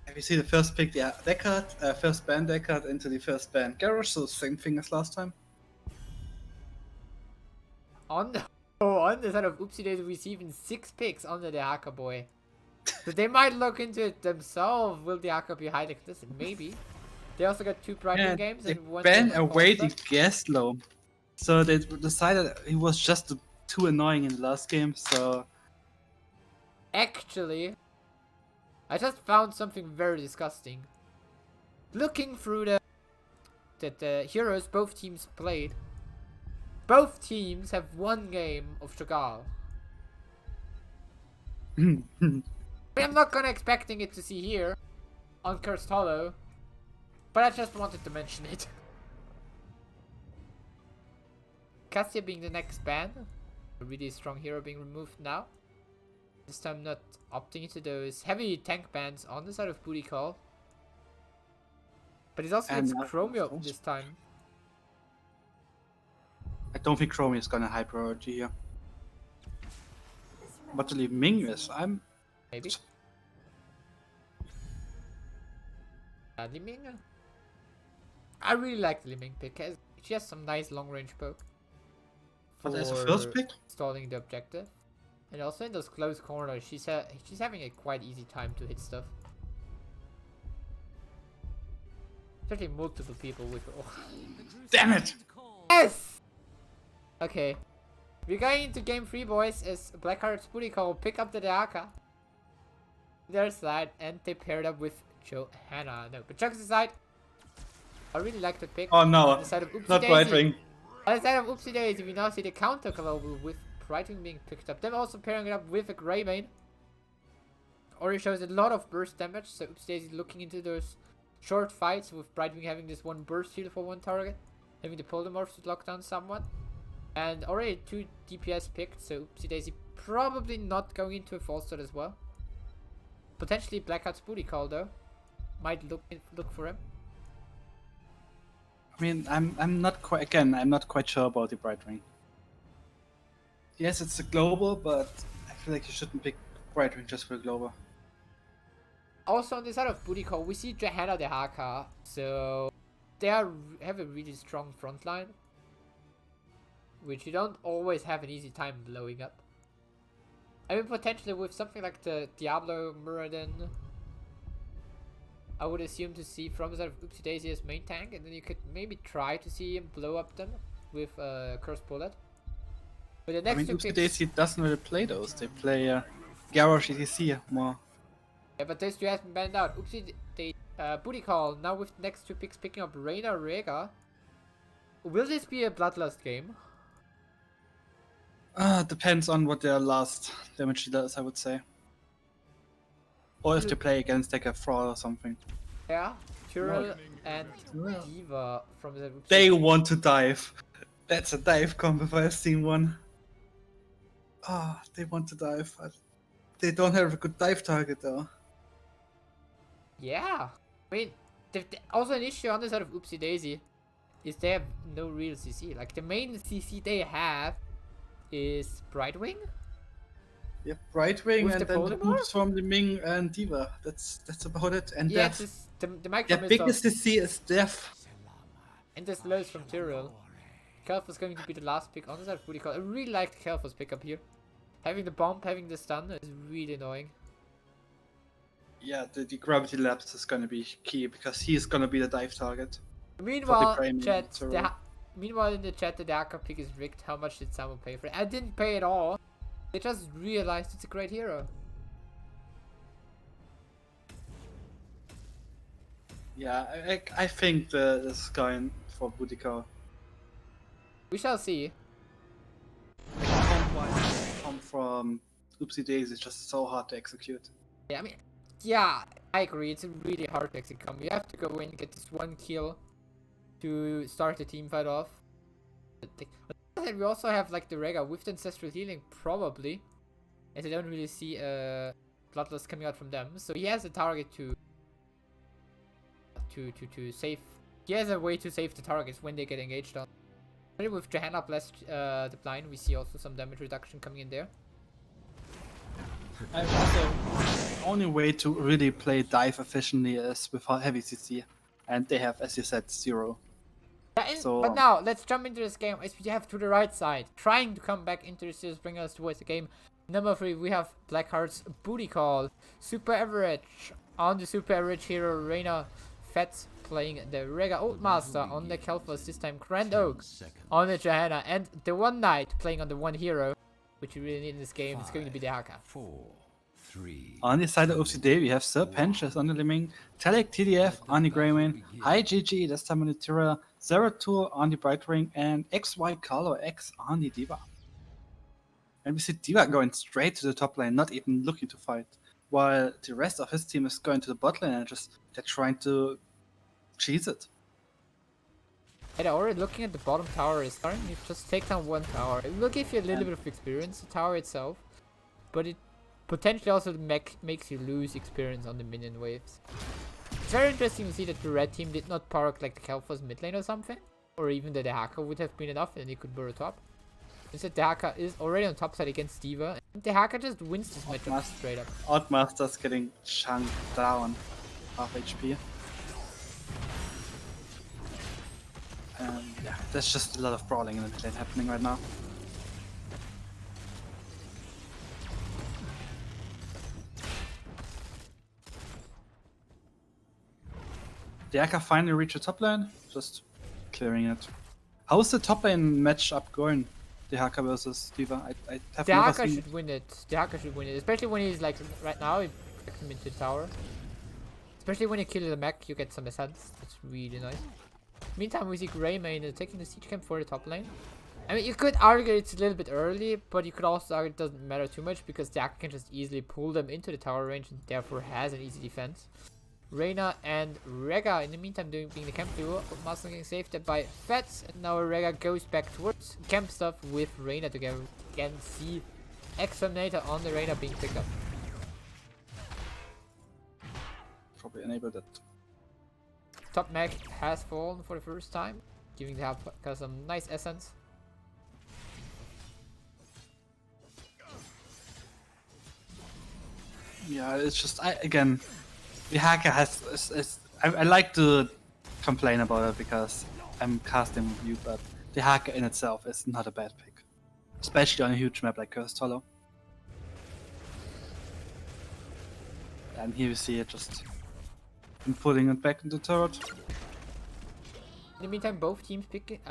Have you seen the first pick? Yeah, Deckard, first ban Deckard into the first ban Garrosh, so same thing as last time. On the side of Oopsie Days, we see even 6 picks under the Haka boy. So they might look into it themselves. Will the Haka be hiding this? Maybe. They also got 2 Brightwing games they and one. ban Falster. away the Gaslow. So they decided he was just too annoying in the last game, so... Actually, I just found something very disgusting. Looking through the heroes both teams played, both teams have 1 game of Chagall. I'm not gonna expecting it to see here on Cursed Hollow, but I just wanted to mention it. Cassia being the next ban, a really strong hero being removed now. This time not opting into those heavy tank bans on the side of Booty Call. But he's also And gets Chromio this time. I don't think Chromie is gonna high priority here. But to leave Ming is, I'm... Maybe. Liming. I really like the Liming pick. She has some nice long range poke. But as a first pick? Stalling the objective. And also in those close corners, she's having a quite easy time to hit stuff. Especially multiple people with. Oh. Damn it! Yes! Okay. We're going into game 3, boys, as Blackheart's booty call pick up the Deaka. Their side, and they paired up with Johanna. No, but jokes aside, I really like the pick. Oh no, on the side of Oopsie not Daisy. Brightwing. On the side of Oopsie Daisy, we now see the counter global with Brightwing being picked up. Them also pairing it up with a Greymane. Already shows a lot of burst damage, so Oopsie Daisy looking into those short fights with Brightwing having this one burst heal for one target. Having the polymorphs to lock down someone. And already 2 DPS picked, so Oopsie Daisy probably not going into a false start as well. Potentially Blackheart's booty call though. Might look for him. I mean, I'm not quite sure about the Brightwing. Yes, it's a global, but I feel like you shouldn't pick Brightwing just for a global. Also on the side of booty call, we see Johanna the Haka, so they have a really strong front line, which you don't always have an easy time blowing up. I mean, potentially with something like the Diablo Muradin, I would assume to see from the side of Oopsie Daisy as main tank, and then you could maybe try to see him blow up them with Cursed Bullet. But the next two Oopsie picks, Daisy doesn't really play those. They play Garrosh ETC more. yeah, but those two has been banned out. Oopsie Daisy, booty call now with the next two picks picking up Reina Rega. Will this be a Bloodlust game? Depends on what their last damage does, I would say. Or if they play against like a fraud or something. Yeah, Tyrell and Diva from the. They want to dive. That's a dive combo if I've seen one. They want to dive. They don't have a good dive target though. Yeah, I mean, also an issue on the side of Oopsie Daisy is they have no real CC. Like the main CC they have is Brightwing. Yeah, Brightwing With and the then the polymorph? boots from the Ming and Diva. That's about it. And Yeah, Death. it's the micro Their biggest CC is Death. and the slows from Tyrell. Kelf was going to be the last pick on the side of booty call. I really liked Kelf's pick up here. Having the bomb, having the stun is really annoying. Yeah, the gravity lapse is gonna be key because he's gonna be the dive target. Meanwhile, Prime chat. Tyrell. Meanwhile, in the chat, the Daka pick is rigged. How much did Samu pay for it? I didn't pay at all. They just realized it's a great hero. Yeah, I think this is going for Boudica. We shall see. Come from Oopsie Daisy is just so hard to execute. Yeah, I mean, yeah, I agree. It's really hard to execute. You have to go in, get this one kill to start the team fight off. But we also have like the Rega with the ancestral healing, probably, as I don't really see Bloodlust coming out from them. So he has a target to save. He has a way to save the targets when they get engaged on. With Johanna plus the blind, we see also some damage reduction coming in there. The only way to really play dive efficiently is with heavy CC, and they have, as you said, 0. Yeah, but now let's jump into this game as we have to the right side, trying to come back into the series, bring us towards the game. Number 3, we have Blackheart's booty call, super average on the super average hero Reina Fett playing the Rega Old Master on the Kelfos, this time Grand Oak on the Johanna, and the one knight playing on the one hero, which you really need in this game. It's going to be the Haka. 4, 3. On the side of OCD, we have Serpentious on the Liming, Telic TDF on the Greymane, High GG, this time on the Tyrell, Zeratul on the Brightwing, and XY Carlo X on the Diva. And we see Diva going straight to the top lane, not even looking to fight, while the rest of his team is going to the bot lane and they're trying to cheese it. And already looking at the bottom tower is starting to just take down one tower. It will give you a little bit of experience, the tower itself, but it potentially also makes you lose experience on the minion waves. It's very interesting to see that the red team did not park like the Kelfos mid lane or something, or even the Dehaka would have been enough and they could burrow top. Instead, Dehaka is already on top side against Diva, and Dehaka just wins this matchup straight up. Outmaster's getting chunked down, half HP. there's just a lot of brawling in the mid lane happening right now. The Akka finally reached the top lane, just clearing it. How's the top lane matchup going? The Haka versus D.Va? I have The never Haka seen should win it. The Haka should win it, especially when he's like right now. He brings him into the tower. Especially when you kill the mech, you get some essence. That's really nice. Meantime, we see Greymane taking the siege camp for the top lane. I mean, you could argue it's a little bit early, but you could also argue it doesn't matter too much because the Haka can just easily pull them into the tower range and therefore has an easy defense. Reyna and Rega in the meantime being the camp duo. Master getting saved by Fats, and now Rega goes back towards camp stuff with Reyna together. Again, see Exterminator on the Reyna being picked up. Probably enabled it. Top mech has fallen for the first time, giving the Haka some nice essence. Yeah, it's just again, the Haka has. I like to complain about it because I'm casting with you, but the Haka in itself is not a bad pick, especially on a huge map like Cursed Hollow. And here you see it just putting it back into the turret. In the meantime, both teams pick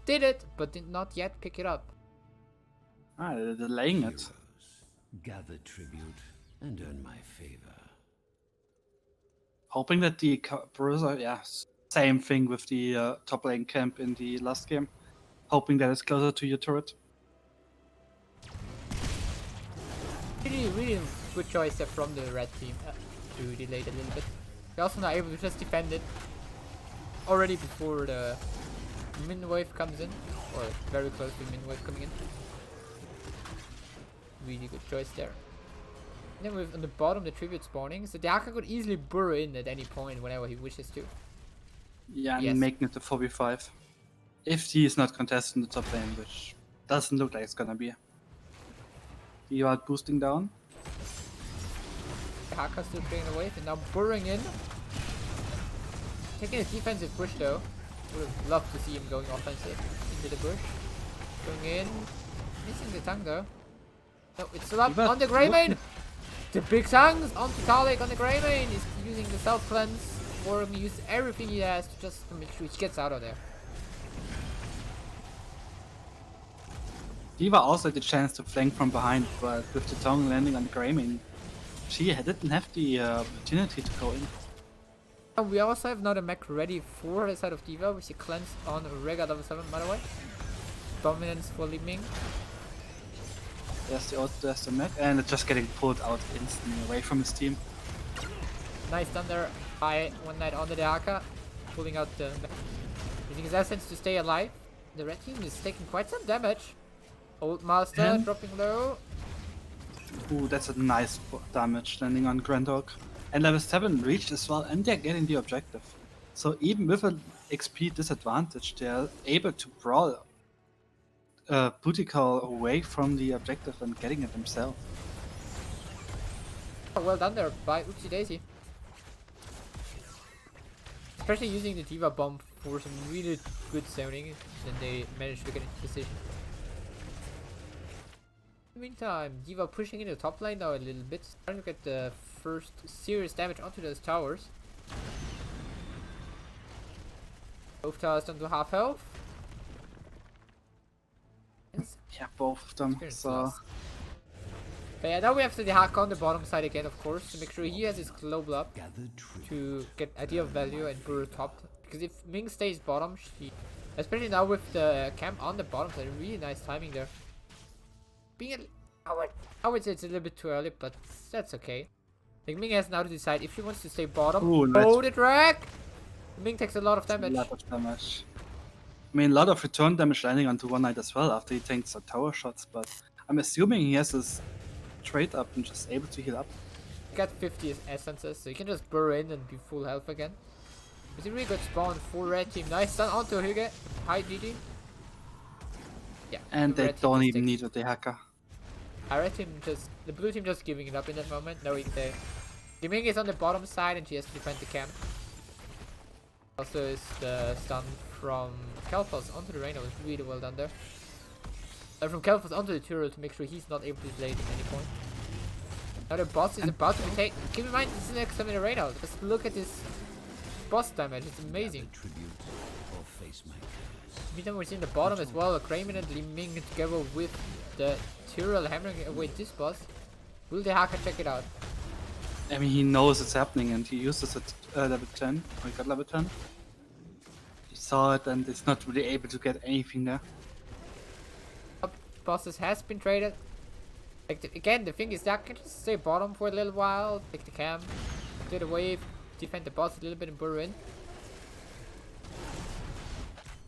did it, but did not yet pick it up. Ah, they're delaying it. Gather tribute and earn my favor. Hoping that the Bruiser, yeah, same thing with the top lane camp in the last game. Hoping that it's closer to your turret. Really good choice there from the red team to delay it a little bit. They're also not able to just defend it already before the min wave comes in, or very close to min wave coming in. Really good choice there. And then with on the bottom the tribute spawning, so the Haka could easily burrow in at any point whenever he wishes to. Yeah, and Yes. making it a 4v5. If he is not contesting the top lane, which doesn't look like it's gonna be. You are boosting down. The Haka still creating the wave and now burrowing in. Taking a defensive push though. Would have loved to see him going offensive into the bush. Going in. Missing the tongue though. No, it's still up Diva, on the Greymane! The big tongues onto Talik on the Greymane! He's using the self cleanse for him. He uses everything he has to just make sure he gets out of there. D.Va also had the chance to flank from behind, but with the tongue landing on the Greymane, she didn't have the opportunity to go in. And we also have now the mech ready for the side of D.Va, which he cleansed on Rega level 7 by the way. Dominance for Li Ming. There's the auto, there's the mech, and it's just getting pulled out instantly away from his team. Nice thunder by One Knight on the Haka, pulling out the mech. Using his essence to stay alive. The red team is taking quite some damage. Old Master And- dropping low. Ooh, that's a nice damage landing on Grandhawk. And level 7 reached as well, and they're getting the objective. So even with an XP disadvantage, they're able to brawl booty call away from the objective and getting it themselves. Well done there by Oopsie Daisy. Especially using the D.Va bomb for some really good zoning, then they managed to get into position. In the meantime, D.Va pushing into the top lane now a little bit, starting to get the first serious damage onto those towers. Both towers down to half health. Yeah, both of them. Experience So loss. But yeah, now we have the Haka on the bottom side again, of course, to make sure he has his global up Gather tribute. to get idea of value and burrow top. Because if Ming stays bottom, she, especially now with the camp on the bottom side, really nice timing there. Being I would say it's a little bit too early, but that's okay. Like Ming has now to decide if she wants to stay bottom. Ooh, nice. Oh, the drag! Ming takes a lot of a damage. lot of damage. I mean, a lot of return damage landing onto One Knight as well after he tanks the tower shots, but I'm assuming he has his trade up and just able to heal up. He got 50 essences, so you can just burrow in and be full health again. It's a really good spawn for red team. Nice stun onto Huge. Hi GG. Yeah. And the they red team don't just even takes- need the hacker. Red team just, the blue team just giving it up in that moment, knowing the Ming is on the bottom side and she has to defend the camp. Also, is the stun from Kalphos onto the Reyna was really well done there. From Kalphos onto the Tyrell to make sure he's not able to delay it at any point. Now the boss is about to be taken. Keep in mind, this is the next time in the Reyna. Just look at this boss damage, it's amazing. Meantime, we're seeing the bottom as well. Grayman and Li Ming together with the Tyrell hammering away this boss. Will the hacker check it out? I mean, he knows it's happening and he uses it level 10. Or he got level 10. He saw it and is not really able to get anything there. Bosses has been traded. Like again, the thing is that I can just stay bottom for a little while, take the cam, do the wave, defend the boss a little bit and burrow in.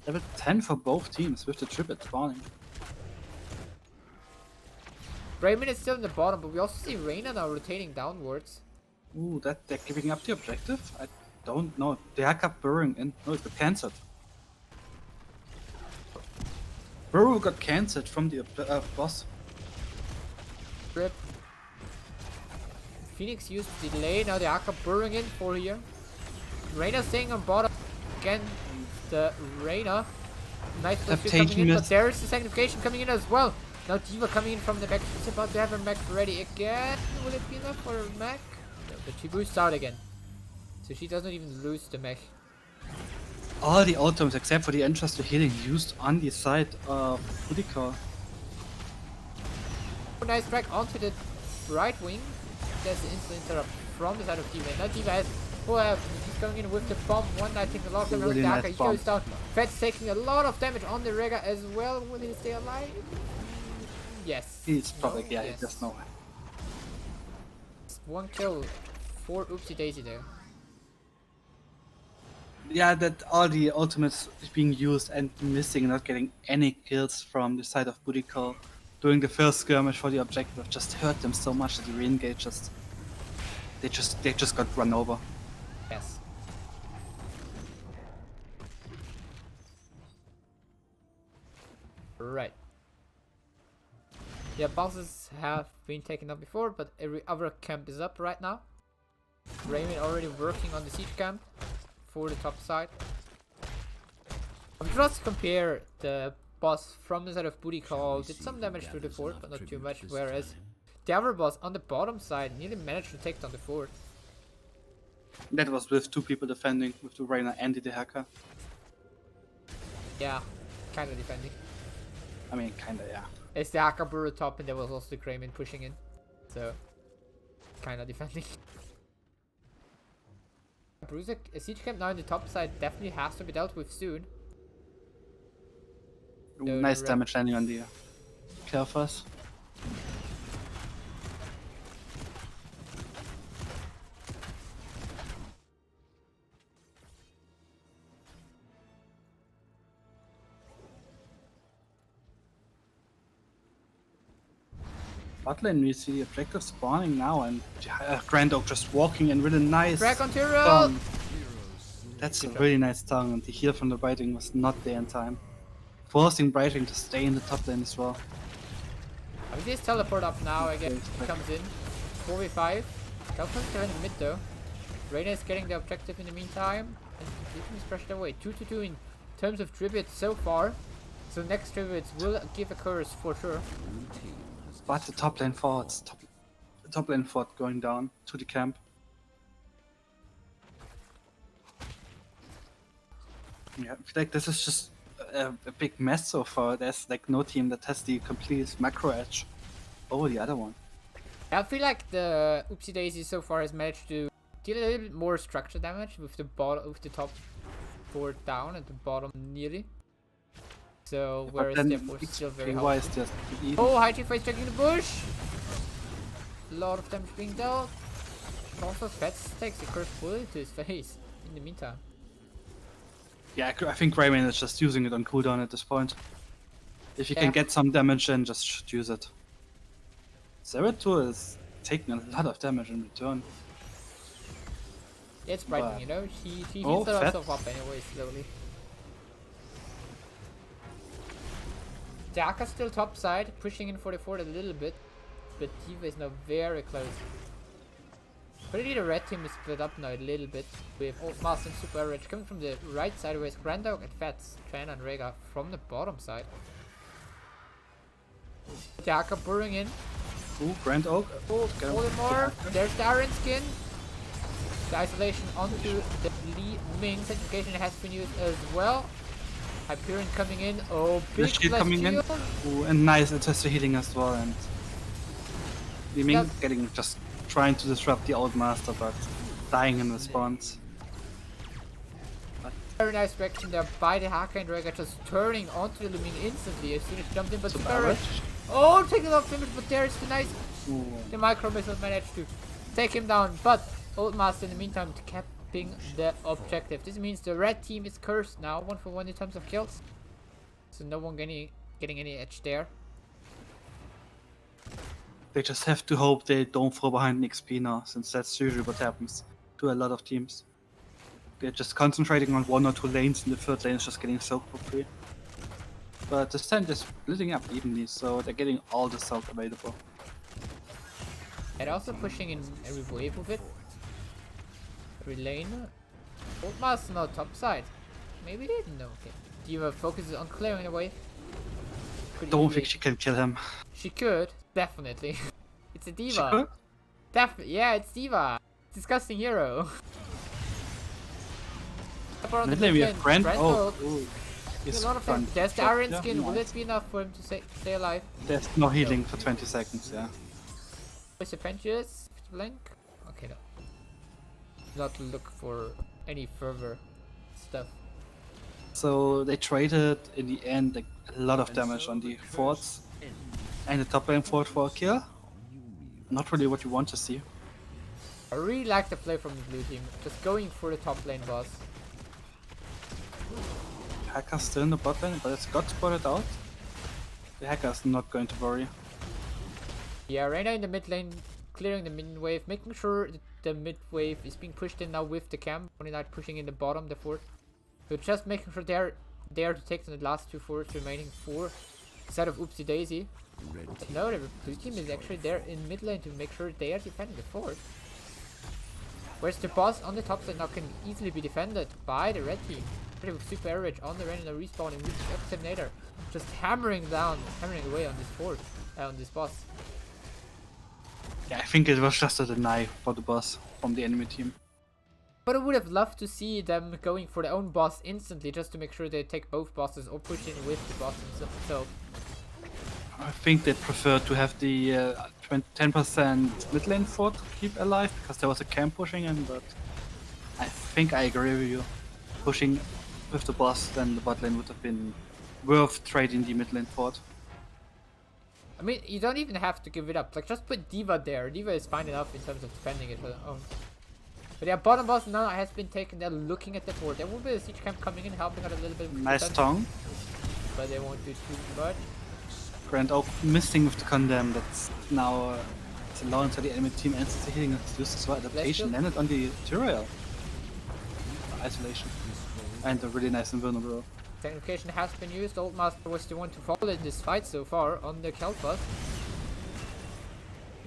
Level 10 for both teams with the triplet spawning. Raymond is still in the bottom, but we also see Reyna now rotating downwards. Ooh, that they're giving up the objective? I don't know. They are kept burrowing in. No, it got cancelled. Burrow got cancelled from the boss. Rip. Phoenix used the delay, now the Akka burrowing in for here. Reyna staying on bottom. Again, the Reyna. Nice push coming in, but there is the sanctification coming in as well. Now Diva coming in from the back. She's about to have her mech ready again. Will it be enough for her mech? No, but she boosts out again. So she doesn't even lose the mech. All the items except for the entrance to healing used on the side of Boudica. Nice drag onto the right wing. There's the instant interrupt from the side of Diva. Now Diva has he's going in with the bomb. One I think a lot of them really nice he goes down. Fed's taking a lot of damage on the Rega as well. Will he stay alive? Yes. He's probably yes. he does know. One kill for Oopsie Daisy there. Yeah, that all the ultimates being used and missing, not getting any kills from the side of Boudica during the first skirmish for the objective just hurt them so much that the re-engage they just got run over. Yes. Right. Yeah, bosses have been taken up before, but every other camp is up right now. Raymond already working on the siege camp for the top side. Let's compare the boss from the side of Boudica. Did some damage to the fort, but not too much, whereas the other boss on the bottom side nearly managed to take down the fort. That was with two people defending, with the Reyna and the hacker. Yeah, kind of defending. I mean, kinda, yeah. It's the hacker burrow top, and there was also the Grayman pushing in. So, kind of defending. Bruiser, a siege camp now in the top side definitely has to be dealt with soon. Ooh, nice damage landing on the Kelfas. Bot lane, we see the objective spawning now, and Grand Oak just walking in with a nice drag on Tyrell. That's a really nice tongue, and the heal from the Brightwing was not there in time. Forcing Brightwing to stay in the top lane as well. I mean, this teleport up now again. He comes in. 4v5. Calphan's still in the mid though. Reyna is getting the objective in the meantime. And Deacon is pressured away. 2-2 in terms of tributes so far. So next tributes will give a curse for sure. But the top lane forts, top lane fort going down to the camp. Yeah, I feel like this is just a big mess so far. There's like no team that has the complete macro edge over the other one. I feel like the Oopsie Daisy so far has managed to deal a little bit more structure damage with the bottom, with the top fort down and the bottom nearly. So Yeah, whereas therefore still very hard. Oh, high face checking the bush. A lot of damage being dealt. Also, Fetz takes a cursed bullet to his face in the meantime. Yeah, I think Rayman is just using it on cooldown at this point. If you can get some damage, then just should use it. Zeratul is taking a lot of damage in return. It's Brighton, you know, he heals himself up anyway, slowly. Daka's still top side, pushing in for the fort a little bit, but Diva is now very close. Pretty the red team is split up now a little bit with Old Master and Super Average coming from the right side with Grandog and Fats, Tran and Rega from the bottom side. Daka burrowing in. Ooh, Grand Oak. Oh, more. There's the Iron Skin. The isolation onto the Li Ming. Sanctification has been used as well. Hyperion coming in. Oh, big The shield flash coming in. shield. Ooh, and nice ancestor healing as well. And Li Ming Yep. getting just trying to disrupt the old master, but dying in response. Very nice reaction there by the Haka and Rega, just turning onto the Li Ming instantly as soon as she jumped in. But Super Super Average. Oh, taking off damage, but there's the nice. Ooh. The micro missile managed to take him down, but Old Master in the meantime capping the objective. This means the red team is cursed now, 1-for-1 in terms of kills. So no one getting any edge there. They just have to hope they don't fall behind in XP now, since that's usually what happens to a lot of teams. They're just concentrating on 1 or 2 lanes, and the third lane is just getting soaked for free. But this time they're splitting up evenly, so they're getting all the soak available. And also pushing in every wave of it. Every lane. Old Master now top side. Maybe they didn't know. Okay. Diva focuses on clearing the wave. Pretty Don't easily. think she can kill him. She could, definitely. It's a She Diva. could? Yeah, it's Diva. Disgusting hero. Mid lane we have Grand Grand Oak. Oak. Ooh. A He's lot of front damage. There's the shot, Iron yeah, Skin. Will nice. it be enough for him to stay alive? There's no healing for 20 seconds, yeah. Where's the Pentious? Blank? Okay, no. Not look for any further stuff. So they traded in the end like, a lot of damage on the forts and the top lane fort for a kill. Not really what you want to see. I really like the play from the blue team. Just going for the top lane boss. Hacker's still in the bot lane, but it's got spotted out. The Hacker's not going to worry. Yeah, Reyna in the mid lane, clearing the mid wave, making sure that the mid wave is being pushed in now with the camp. Only not pushing in the bottom, the fort. So just making sure they're there to take the last 2 forts, remaining 4 instead of Oopsie Daisy. No, the blue team is actually there in mid lane to make sure they are defending the fort. Whereas the boss on the top side now can easily be defended by the red team. With Super Average on the Reyna respawning with the Exterminator, just hammering away on this fort, on this boss. Yeah, I think it was just a deny for the boss from the enemy team. But I would have loved to see them going for their own boss instantly, just to make sure they take both bosses or push in with the boss himself. I think they'd prefer to have the 10% mid lane fort keep alive, because there was a camp pushing in, but I think I agree with you. Pushing with the boss, then the bot lane would have been worth trading the mid lane fort. I mean, you don't even have to give it up. Like, just put Diva there. Diva is fine enough in terms of defending it. But yeah, bottom boss now has been taken. They're looking at the fort. There will be a siege camp coming in, helping out a little bit. With Nice defense, tongue. but they won't do too much. Grand Oak missing with the condemn. That's now it's allowed inside the enemy team and the healing is used as well. Adaptation landed on the Tyrael. Isolation. And a really nice invulnerable. Sanctification has been used. Old Master was the one to fall in this fight so far on the Kelpus.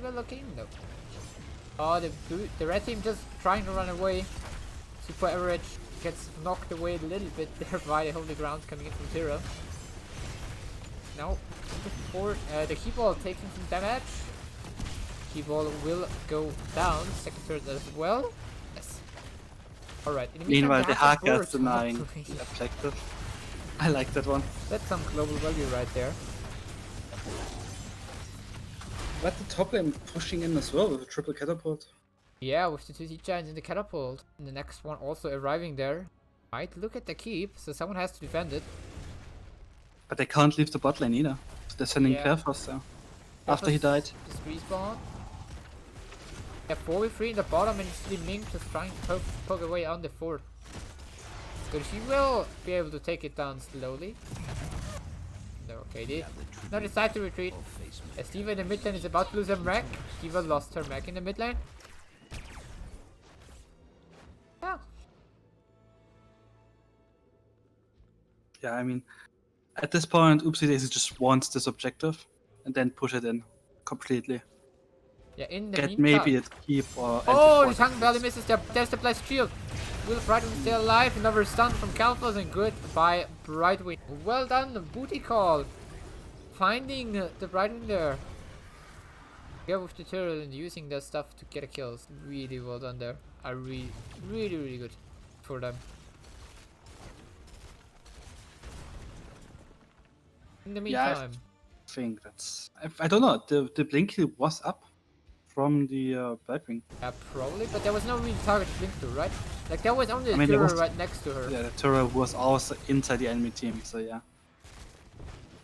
We're looking though. Oh, the red team just trying to run away. Super Average gets knocked away a little bit there by the Holy Ground coming in from Tyra. Now, the Keyball taking some damage. Keyball will go down. Second turn as well. Yes. Alright. Meanwhile, the Haka is denying the objective. I like that one. That's some global value right there. But the top lane pushing in as well with a triple catapult. Yeah, with the 2 Sea Giants in the catapult. And the next one also arriving there. Might look at the keep, so someone has to defend it. But they can't leave the bot lane either. So they're sending Yeah. Perfos there. After he died. Just respawn. Yeah, 4v3 in the bottom and it's Li Ming just trying to poke away on the fort. So she will be able to take it down slowly. No, okay, they now decide to retreat. As Diva in the mid lane is about to lose her mech. Diva lost her mech in the mid lane. Yeah. Yeah, I mean, at this point, Oopsie Daisy just wants this objective and then push it in completely. Yeah, in the get meantime. maybe a keep or. Oh, the anti-force tongue at barely least. misses there. There's the blessed shield. Will Brightwing stay alive? Another stun from Calphos and good by Brightwing. Well done, the booty call. Finding the Brightwing there. Go with the turtle and using their stuff to get a kill. Really well done there. Really good for them. In the Yeah, meantime, I think that's. I don't know. The blink heal was up from the Blackwing. yeah, probably, but there was no real target to blink to, right? Like there was only a I mean, there turret was- right next to her. Yeah, the turret was also inside the enemy team, so yeah.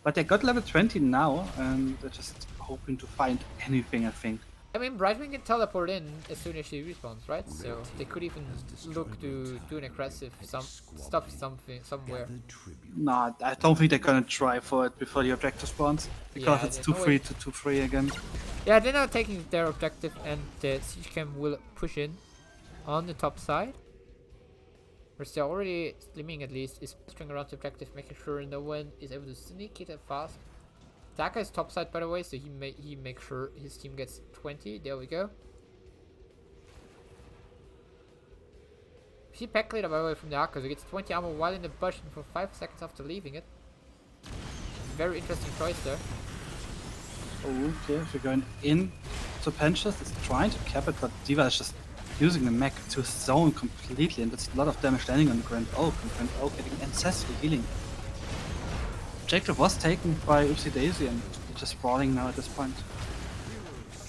But they got level 20 now, and they're just hoping to find anything, I think. I mean, Brightwing can teleport in as soon as she respawns, right? So they could even look to do an aggressive stuff something somewhere. Gather tribute. Nah, I don't think they're gonna try for it before the objective spawns, because Yeah, it's there's 2-3 no to 2-3 again. Yeah, they're now taking their objective, and the siege cam will push in on the top side. Where they're already slimming at least, is string around the objective, making sure no one is able to sneak it fast. Daka is top side, by the way, so he makes sure his team gets 20. There we go. See pack leader, by the way, from the Daka, so he gets 20 ammo while in the bush and for 5 seconds after leaving it. Very interesting choice there. Oh, okay, if you're going in to Penchas, it's trying to cap it, but Diva is just using the mech to zone completely, and that's a lot of damage landing on the Grand Oak, and Grand Oak getting ancestral healing. Objective was taken by Oopsie Daisy, and just sprawling now at this point.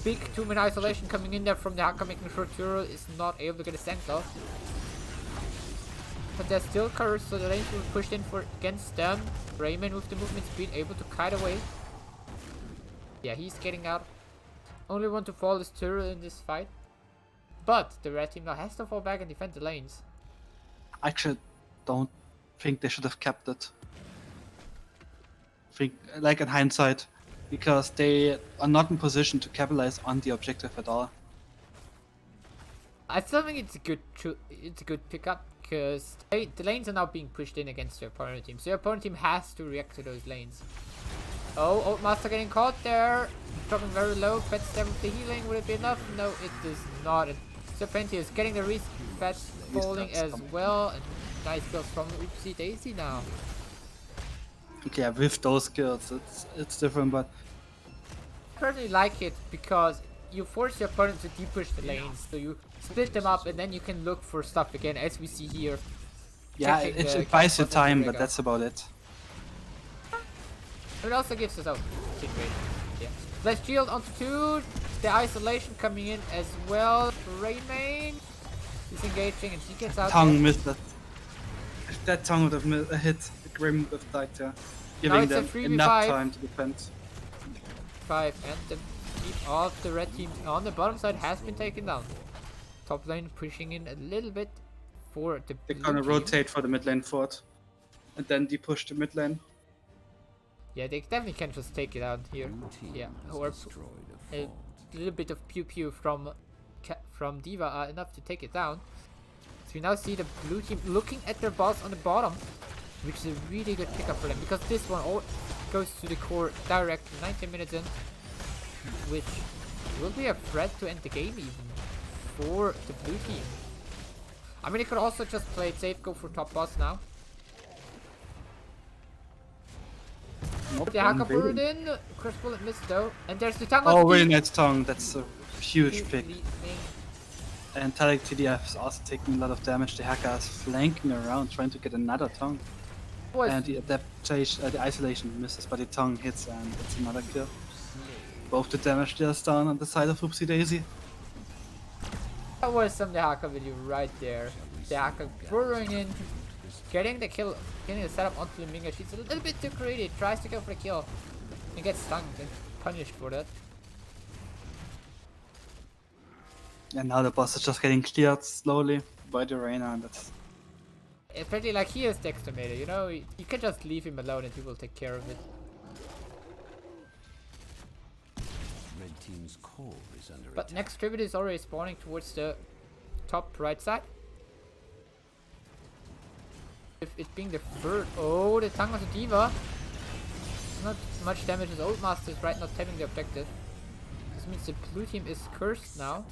Big 2-minute isolation coming in there from the Haka, making sure Turo is not able to get a sank off. But they're still cursed, so the lanes will be pushed in for against them. Rayman with the movement speed able to kite away. Yeah, he's getting out. Only one to fall is Turo in this fight. But the red team now has to fall back and defend the lanes. I actually don't think they should have kept it. Think, like in hindsight, because they are not in position to capitalize on the objective at all. I still think it's a good pickup because the lanes are now being pushed in against your opponent team. So your opponent team has to react to those lanes. Oh, Old Master getting caught there. Dropping very low. Fetch there with the healing. Would it be enough? No, it is not. Serpentius getting the risk. Fetch falling as well. And nice kills from Oopsie Daisy now. Okay, with those skills, it's different, but I personally like it because you force your opponent to de-push the lanes. So you split them up and then you can look for stuff again, as we see here. yeah, Checking it the buys you Calphos time, and but Rega. that's about it. It also gives us a situation. Yeah. Blast shield onto 2. The isolation coming in as well. Rayman is engaging and he gets out. Tongue there. missed that. If that tongue would have hit, the Grim would have died there, giving it's a them 3v5. enough time to defend. 5 and the keep of the red team on the bottom side has been taken down. Top lane pushing in a little bit for the They're blue gonna team. rotate for the mid lane fort, and then de-push the mid lane. Yeah, they definitely can just take it out here. Blue team Yeah, has or destroyed a a fort. little bit of pew pew from Diva are enough to take it down. So we now see the blue team looking at their boss on the bottom, which is a really good pickup for them because this one all goes to the core direct 19 minutes in, which will be a threat to end the game even for the blue team. I mean, they could also just play it safe, go for top boss now. Nope, The Haka invading. bullet in, crush bullet missed though, and there's the tongue Oh, on really the nice tongue. That's a huge pick. leading. And Talik TDF is also taking a lot of damage. The hacker is flanking around, trying to get another tongue. Was And the adaptation, the isolation misses, but the tongue hits, and it's another kill. Both the damage dealers down on the side of Oopsie Daisy. That was some Dehaka video right there. Dehaka burrowing in, getting the kill, getting the setup onto the Minga. She's a little bit too greedy, tries to go for the kill, and gets stung and punished for that. And now the boss is just getting cleared slowly by the Reina, and that's... Especially like he is the exterminator, you know, you can just leave him alone and he will take care of it. Red team's core is under But attack. next tribute is already spawning towards the top right side. If it being the third, oh, the tongue of the Diva. Not much damage as Old Master is right not having the objective. This means the blue team is cursed now.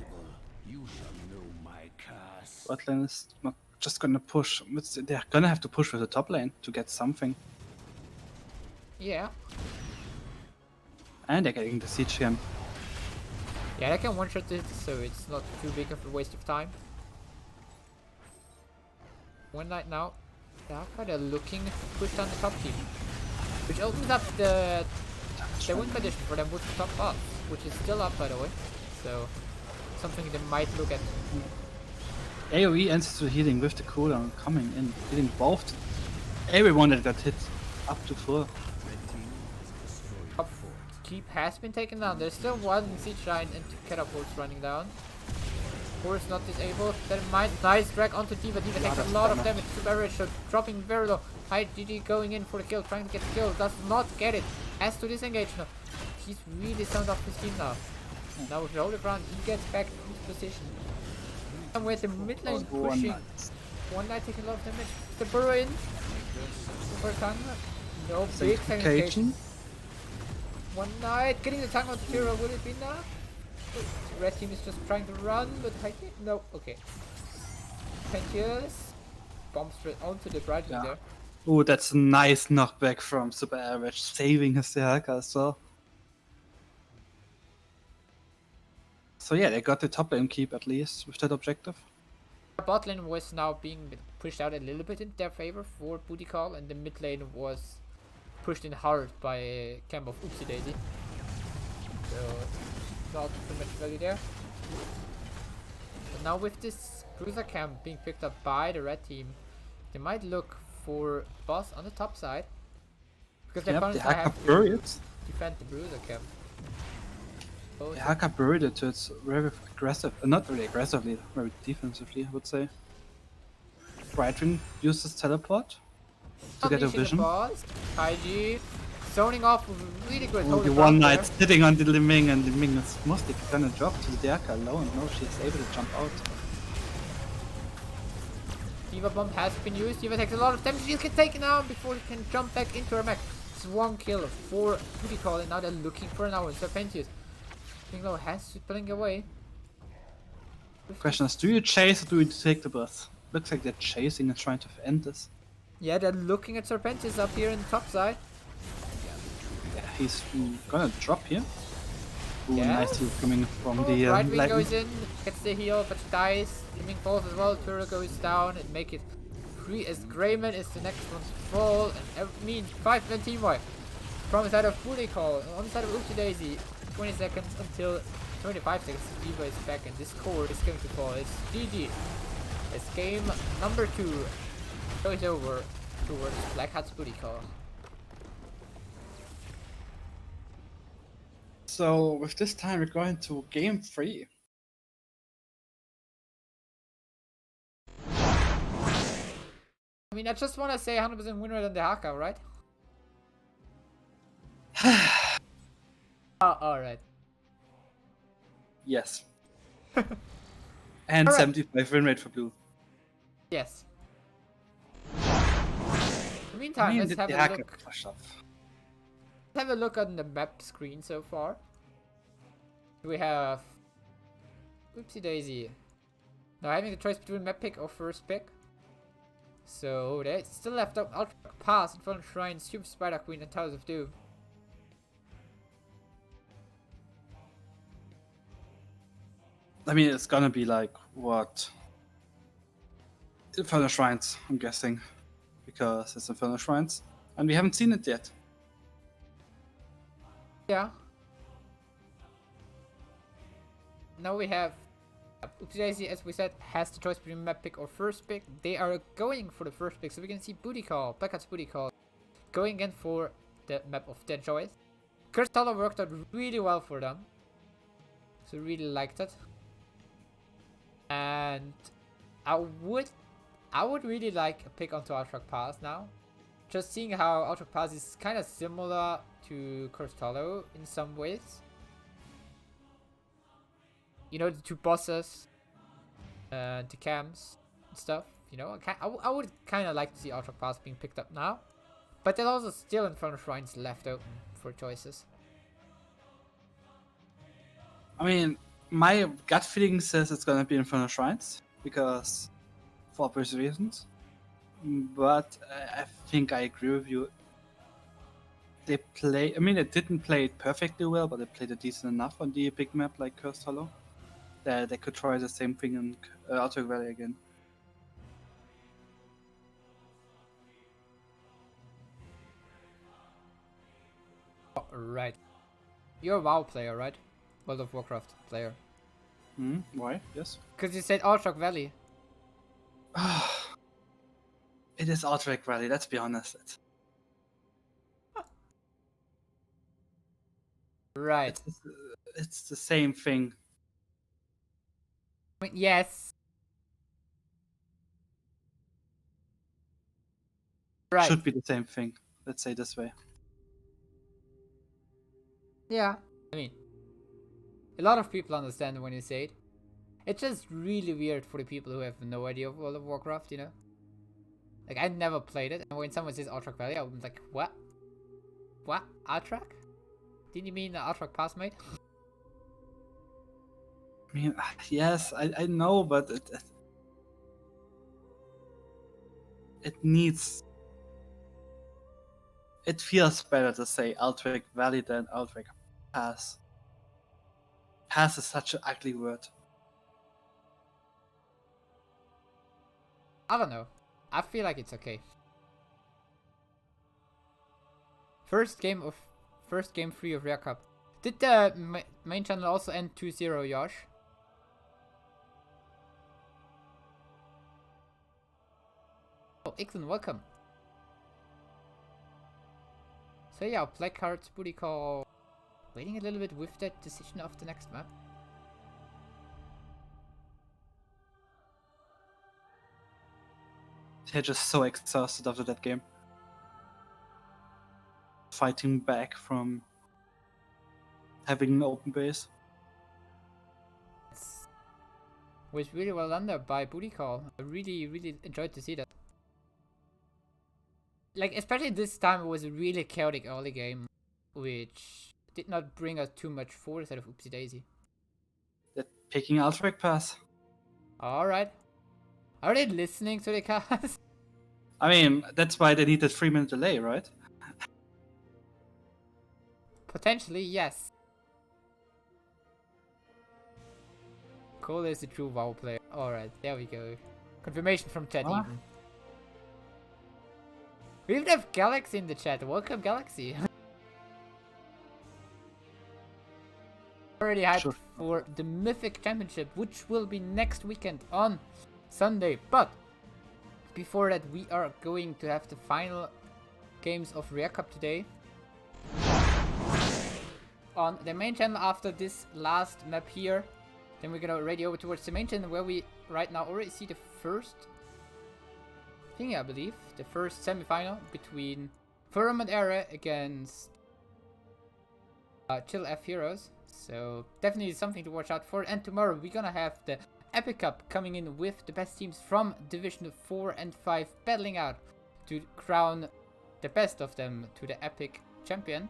You shall know my curse. Bot lane is not just gonna push. They're gonna have to push with the top lane to get something. Yeah. And they're getting the siege here. Yeah, I can one-shot it, so it's not too big of a waste of time. One night now. They're looking to push down the top team. Which opens up the win condition for them with the top boss, which is still up by the way. So something they might look at. AoE answers to healing with the cooldown coming in, hitting both everyone that got hit up to 4. Top keep has been taken down. There's still one siege line and 2 catapults running down. Horse not disabled. Then might nice drag onto Diva. Diva takes a lot of damage to barrage, so dropping very low. High GG going in for the kill, trying to get the kill, does not get it. Has to disengage now. He's really sound off his team now. Now with the Holy Ground, he gets back into position. And with the mid lane pushing. One Knight taking a lot of damage. The burrow in. For Tang. No big sanctification. One Knight getting the tongue on Tiro. Will it be enough? The red team is just trying to run, but no. Okay. Pentius. Bomb straight onto the right wing there. Oh, that's a nice knockback from Super Average, saving his Sehaka as well. So yeah, they got the top lane keep at least with that objective. Bot lane was now being pushed out a little bit in their favor for booty call, and the mid lane was pushed in hard by camp of Oopsie Daisy. So not too much value there. But now with this cruiser camp being picked up by the red team, they might look for boss on the top side, because they Yep, the have Haka to buried it. defend the bruiser camp. Oh, The Haka buried it, so it's very aggressive. Not really aggressively, very defensively, I would say. Brightwing uses teleport to get a unleashing the vision. boss. IG zoning off with a really good Oh, Holy the Ground one there. knight sitting on the Liming, and Liming is mostly gonna drop to the Haka alone. No, she's able to jump out. Diva bomb has been used. Diva takes a lot of damage. She'll get taken out before he can jump back into her mech. It's one kill for booty call, and now they're looking for an hour. Serpentius. Bingo has to blink away. Question is, do you chase or do you take the boss? Looks like they're chasing and trying to end this. Yeah, they're looking at Serpentius up here in the top side. Yeah, he's gonna drop here. Ooh, Yeah. nice heal coming from Oh, the right wing lightning. goes in, gets the heal, but dies. Liming falls as well. Turo goes down and make it free as Greyman is the next one to fall. And I mean, 5-man team wipe from the side of booty call. On the side of Oopsie Daisy, 20 seconds until 25 seconds. Diva is back, and this core is going to fall. It's GG. It's game number 2 goes over towards Blackheart's booty call. So with this time we're going to game 3. I mean, I just want to say 100% winner than the Haka, right? Oh, alright. Yes. And Alright. 75 win rate for blue. Yes. In the meantime, let's have a look. Push off. Let's have a look on the map screen so far. We have Oopsie Daisy. Now having the choice between map pick or first pick. So they still left up Ultra Pass, Infernal Shrine, Super Spider Queen, and Towers of Doom. I mean, it's gonna be like, what? Infernal Shrines, I'm guessing. Because it's Infernal Shrines. And we haven't seen it yet. Yeah. Now we have Oopsie Daisy, as we said, has the choice between map pick or first pick. They are going for the first pick, so we can see Booty Call, Blackheart's Booty Call, going again for the map of their choice. Curse worked out really well for them, so really liked it. And I would really like a pick onto Ultra Pass now. Just seeing how Ultra Pass is kind of similar to Cursed Hollow in some ways. You know, the 2 bosses, the camps and stuff. You know, I would kind of like to see Ultra Pass being picked up now. But there's also still Infernal Shrines left open for choices. I mean, my gut feeling says it's gonna be Infernal Shrines because for obvious reasons. But I think I agree with you. They play. I mean, it didn't play it perfectly well, but they played it decent enough on the big map like Cursed Hollow. That they could try the same thing in Outer Valley again. Right. You're a WoW player, right? World of Warcraft player. Why? Yes. Because you said Altrock Valley. It is Outer Valley. Let's be honest. Right. It's the same thing. I mean, yes. Right. Should be the same thing. Let's say this way. Yeah. I mean, a lot of people understand when you say it. It's just really weird for the people who have no idea of World of Warcraft, you know? Like, I never played it, and when someone says Altrock Valley, I'm like, what? What? Altrock? Didn't you mean Altrock Pass, mate? I mean, yes, I know, but it needs. It feels better to say Altwick Valley than Altwick Pass. Pass is such an ugly word. I don't know. I feel like it's okay. First game free of Rare Cup. Did the main channel also end 2-0, Josh? Oh, Ixon, welcome. So yeah, Blackheart booty call. Waiting a little bit with that decision of the next map. They're just so exhausted after that game. Fighting back from having an open base. Was really well done there by Booty Call. I really enjoyed to see that. Like, especially this time, it was a really chaotic early game, which did not bring us too much forward out of Oopsie Daisy. They're picking Altwick Pass. Alright. Are they listening to the cast? I mean, that's why they need that 3-minute delay, right? Potentially, yes. Cole is a true WoW player. Alright, there we go. Confirmation from chat even. We even have Galaxy in the chat. Welcome, Galaxy. Already hyped for the Mythic Championship, which will be next weekend on Sunday. But before that, we are going to have the final games of Rare Cup today on the main channel after this last map here. Then we're gonna radio over towards the main channel where we right now already see the first thing, I believe. The first semi-final between Firmament Era against Chill F Heroes. So definitely something to watch out for. And tomorrow we're gonna have the Epic Cup coming in with the best teams from Division 4 and 5 battling out to crown the best of them to the Epic Champion.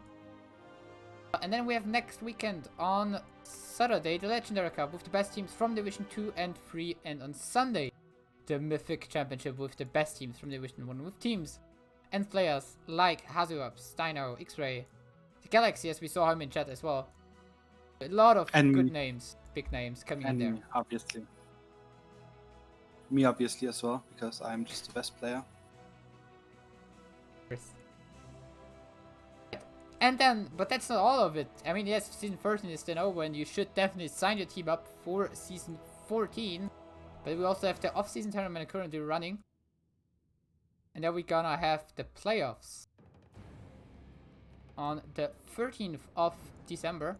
And then we have next weekend on Saturday the Legendary Cup with the best teams from Division 2 and 3, and on Sunday the Mythic Championship with the best teams from Division 1 with teams and players like Hazuups, Steino, X-Ray, the Galaxy, as we saw him in chat as well. A lot of good names, big names coming in there. Obviously. Me obviously as well, because I'm just the best player. And then, but that's not all of it. I mean, yes, Season 13 is then over and you should definitely sign your team up for Season 14. But we also have the off-season tournament currently running. And then we're gonna have the playoffs on the 13th of December.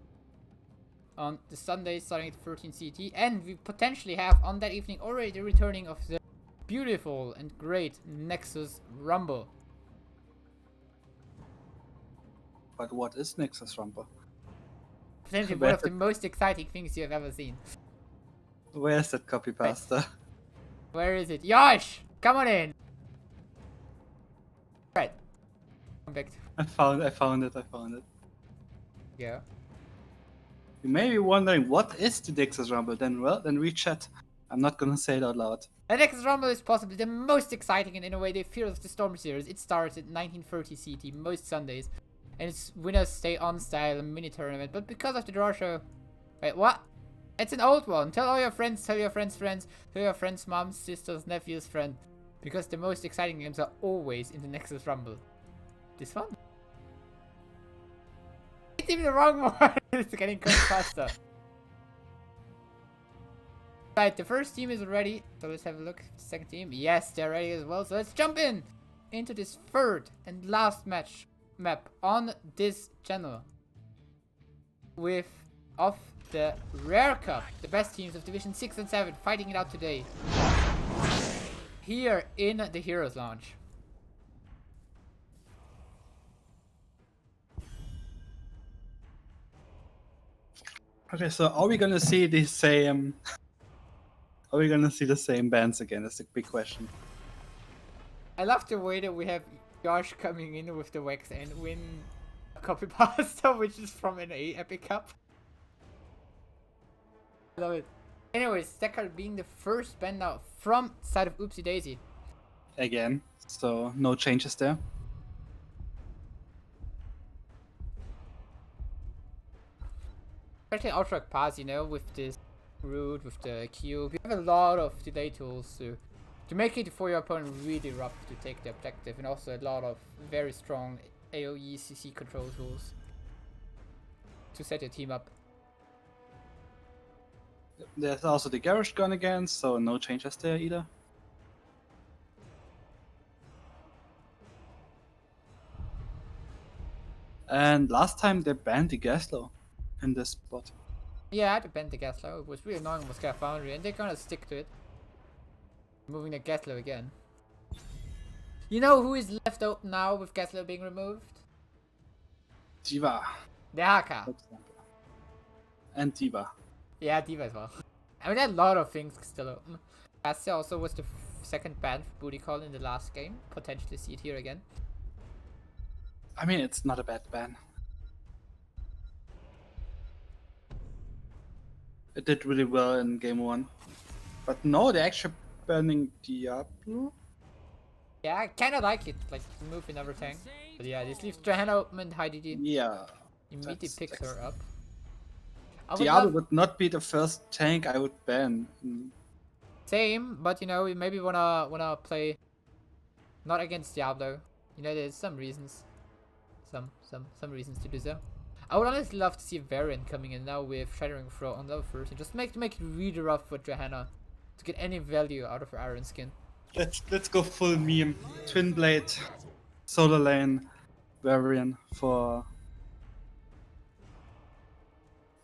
On the Sunday starting at 13 CT. And we potentially have on that evening already the returning of the beautiful and great Nexus Rumble. But what is Nexus Rumble? Potentially one of the most exciting things you have ever seen. Where's that copy pasta? Where is it? Yosh! Come on in! Right. Come back. I found it. Yeah. You may be wondering, what is the Nexus Rumble? Then, well, then read chat. I'm not gonna say it out loud. The Nexus Rumble is possibly the most exciting and in a way the Fear of the Storm series. It starts at 1930 CT most Sundays, and its winners stay on style mini tournament. But because of the draw show, wait, what? It's an old one. Tell all your friends, tell your friends' friends, tell your friends' moms, sisters, nephews, friend, because the most exciting games are always in the Nexus Rumble. This one? It's even the wrong one. It's getting cut faster. Right, the first team is ready, so let's have a look. The second team, yes, they're ready as well. So let's jump into this third and last map on this channel with of the Rare Cup, the best teams of Division 6 and 7 fighting it out today here in the Heroes Launch. Okay, so are we gonna see the same? Are we gonna see the same bands again? That's the big question. I love the way that we have Josh coming in with the Wax and win a copy pasta, which is from an Epic Cup. I love it. Anyways, Blackheart being the first band now from side of Oopsie Daisy. Again, so no changes there. Especially Ultrac Pass, you know, with this route, with the cube. You have a lot of delay tools to make it for your opponent really rough to take the objective, and also a lot of very strong AoE CC control tools to set your team up. There's also the garage gun again, so no changes there either. And last time they banned the Gaslow in this spot. Yeah, I had to bend the Gaslow. It was really annoying with Sky Foundry, and they're gonna stick to it. Moving the Gaslow again. You know who is left out now with Gaslow being removed? Diva, The Haka. for example. And Diva. Yeah, Diva as well. I mean, there are a lot of things still open. Cassia also was the second ban for Booty Call in the last game. Potentially see it here again. I mean, it's not a bad ban. It did really well in game 1. But no, they're actually banning Diablo? Yeah, I kinda like it, like move in every tank. But yeah, this leaves Johanna open and Heidi Yeah. immediately that's picks her excellent. up. I would Diablo love- would not be the first tank I would ban. Same, but you know, we maybe wanna play not against Diablo. You know, there's some reasons. Some reasons to do so. I would honestly love to see a variant coming in now with Shattering Throw on level 1st and just make it really rough for Johanna to get any value out of her Iron Skin. Let's go full meme. Twin Blade, Solar Lane, variant for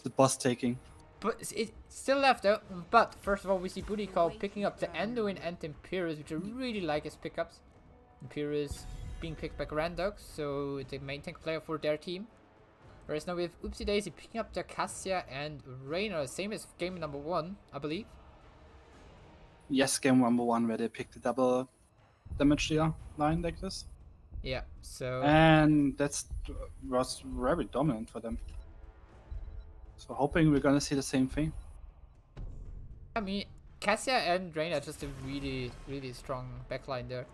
the boss taking. But it's still left out. But first of all, we see Booty Call picking up the Anduin and Imperius, which I really like as pickups. Imperius being picked by Grandox, so it's a main tank player for their team. Whereas now we have Oopsie Daisy picking up the Cassia and Reina, same as game number 1, I believe. Yes, game number 1 where they picked the double damage dealer line like this. Yeah, so And that's was very dominant for them. So hoping we're gonna see the same thing. I mean, Cassia and Reina are just a really strong backline there.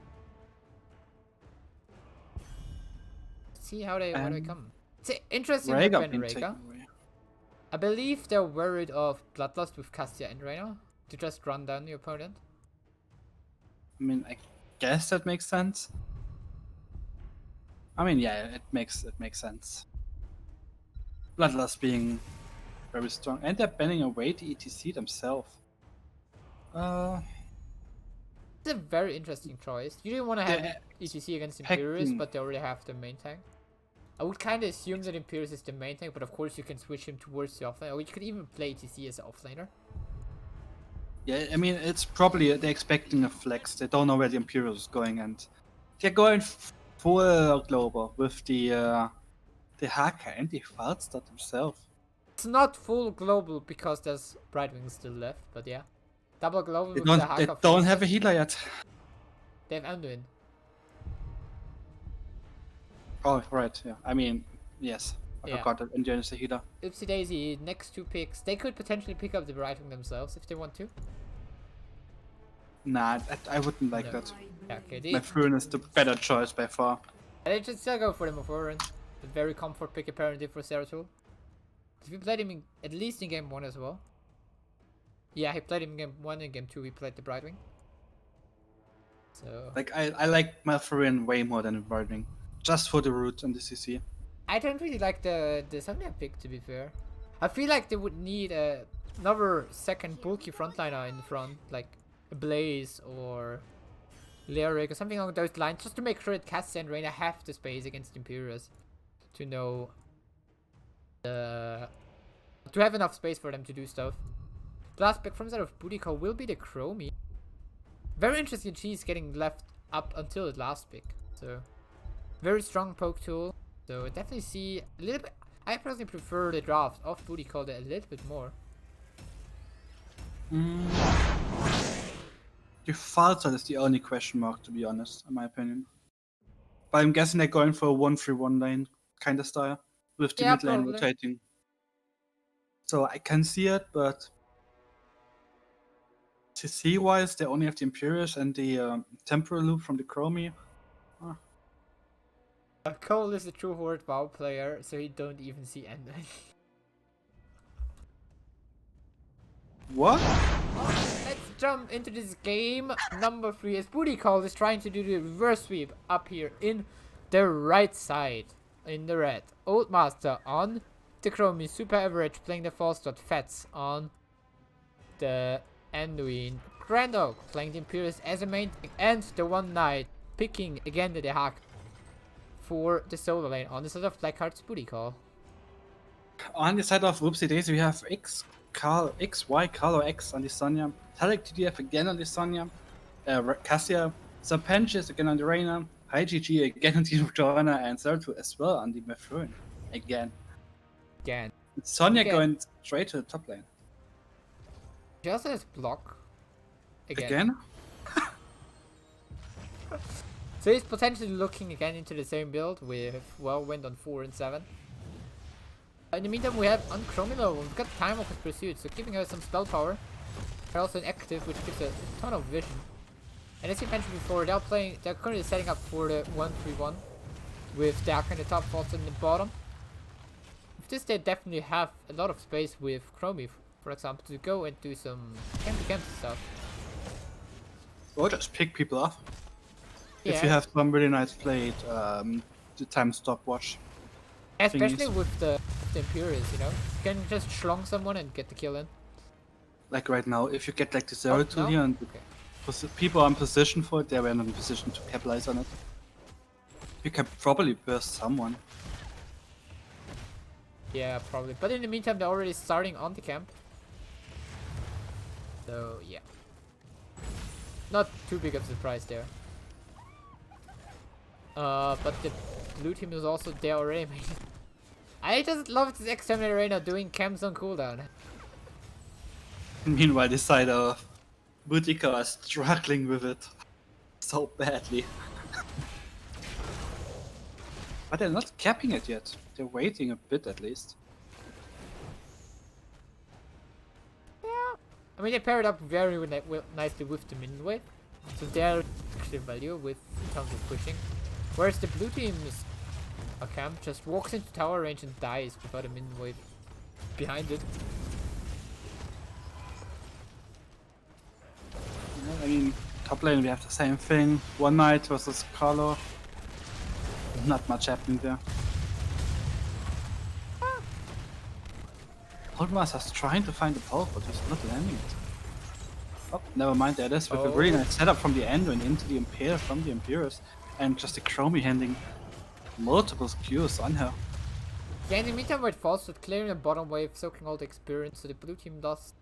See how they come. It's an interesting Rhaegar weapon, being Rhaegar. taken away. I believe they're worried of Bloodlust with Cassia and Reina to just run down the opponent. I mean, I guess that makes sense. I mean, yeah, it makes sense. Bloodlust being very strong, and they're banning away the ETC themselves. It's a very interesting choice. You didn't want to have Yeah, ETC against Imperius, packing- but they already have the main tank. I would kind of assume that Imperius is the main tank, but of course you can switch him towards the offlane, or you could even play ETC as an offlaner. Yeah, I mean, it's probably they're expecting a flex. They don't know where the Imperial is going, and they're going full global with the Haka and the Falstad himself. It's not full global because there's Brightwing still left, but yeah. Double global They with the don't, Haka. they don't have a healer yet. They have Anduin. Oh, right, yeah. I mean, yes. I Yeah. forgot that Indian is a healer. Oopsie Daisy, next 2 picks. They could potentially pick up the Brightwing themselves if they want to. Nah, I wouldn't like No. that. Yeah, okay. My Furun is the better choice by far. They just still go for the Maforan. A very comfort pick apparently for Zeratul. We played him at least in game 1 as well. Yeah, he played him in game 1 and game 2 we played the Brightwing. So Like I like Malfurion way more than Brightwing. Just for the root and the CC. I don't really like the Samnia pick, to be fair. I feel like they would need another second bulky frontliner in front, like a Blaze or Lyric or something along those lines, just to make sure that Cassia and Reyna have the space against Imperius to know to have enough space for them to do stuff. The last pick from side of Booty Call will be the Chromie. Very interesting she's getting left up until the last pick. So very strong poke tool. So I definitely see a little bit. I personally prefer the draft of Booty Call a little bit more. The Falter is the only question mark, to be honest, in my opinion. But I'm guessing they're going for a 1-3-1 lane kind of style with the mid lane probably. rotating. So I can see it, but CC wise, they only have the Imperius and the temporal loop from the Chromie. Cole is a true Horde WoW player, so he don't even see end. What? Let's jump into this game. Number 3 as Booty Call is trying to do the reverse sweep up here in the right side. In the red. Old Master on the Chromie. Super Average playing the false dot. Fats on the Anduin. Grand Oak playing the Imperius as a main thing. And the One Knight picking again the Hack for the solo lane on the side of Blackheart's Booty Call. On the side of Oopsie Daisy, we have X, Y, Carlo X on the Sonya, Talik TDF again on the Sonya, Cassia, Serpentius again on the Reyna, High GG again on the Joanna, and Zeratul as well on the Mefruin again. Sonya Again. going straight to the top lane. She also has block. Again? So he's potentially looking again into the same build with Whirlwind on 4 and 7. In the meantime, we have on Chromilo, we've got Time of his Pursuit, so giving her some spell power. They're also an active, which gives a ton of vision. And as you mentioned before, they're currently setting up for the 1-3-1 with Dark in the top, False in the bottom. With this, they definitely have a lot of space with Chromie, for example, to go and do some camp stuff. Or just pick people off. Yeah. If you have some really nice played the time stopwatch. Especially thingies. with the Imperius, you know? You can just schlong someone and get the kill in. Like right now, if you get like the Zeratul no? here and Okay. people are in position for it, they're in a position to capitalize on it. You can probably burst someone. Yeah, probably. But in the meantime, they're already starting on the camp. So, yeah. Not too big of a surprise there. But the blue team is also there already. I just love this Exterminator Arena doing camps on cooldown. Meanwhile, this side of Boutica is struggling with it so badly. But they're not capping it yet. They're waiting a bit at least. Yeah. I mean, they paired up very nicely with the minion wave. So they're actually value with in terms of pushing. Whereas the blue team's camp just walks into tower range and dies without a minion wave behind it. I mean, top lane we have the same thing. One Knight versus Carlo. Not much happening there. Holdmaster's trying to find the pole, but he's not landing it. Oh, never mind, there it is, with a really nice setup from the end and into the Imperial from the Imperius. And just a Chromie handing multiple skews on her. Yeah, in the meantime, with Falsehood clearing the bottom wave, soaking all the experience, so the blue team does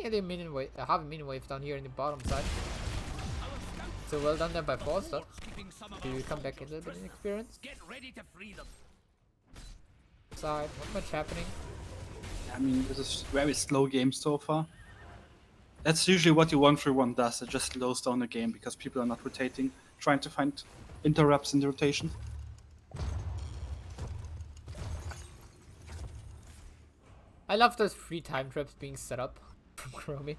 nearly a minion wave, half a minion wave down here in the bottom side. So well done there by Falsehood. To come back a little bit in experience. Side, not much happening. I mean, this is very slow game so far. That's usually what your 1-3-1 does, it just slows down the game because people are not rotating, trying to find interrupts in the rotation. I love those free time traps being set up from Chromie.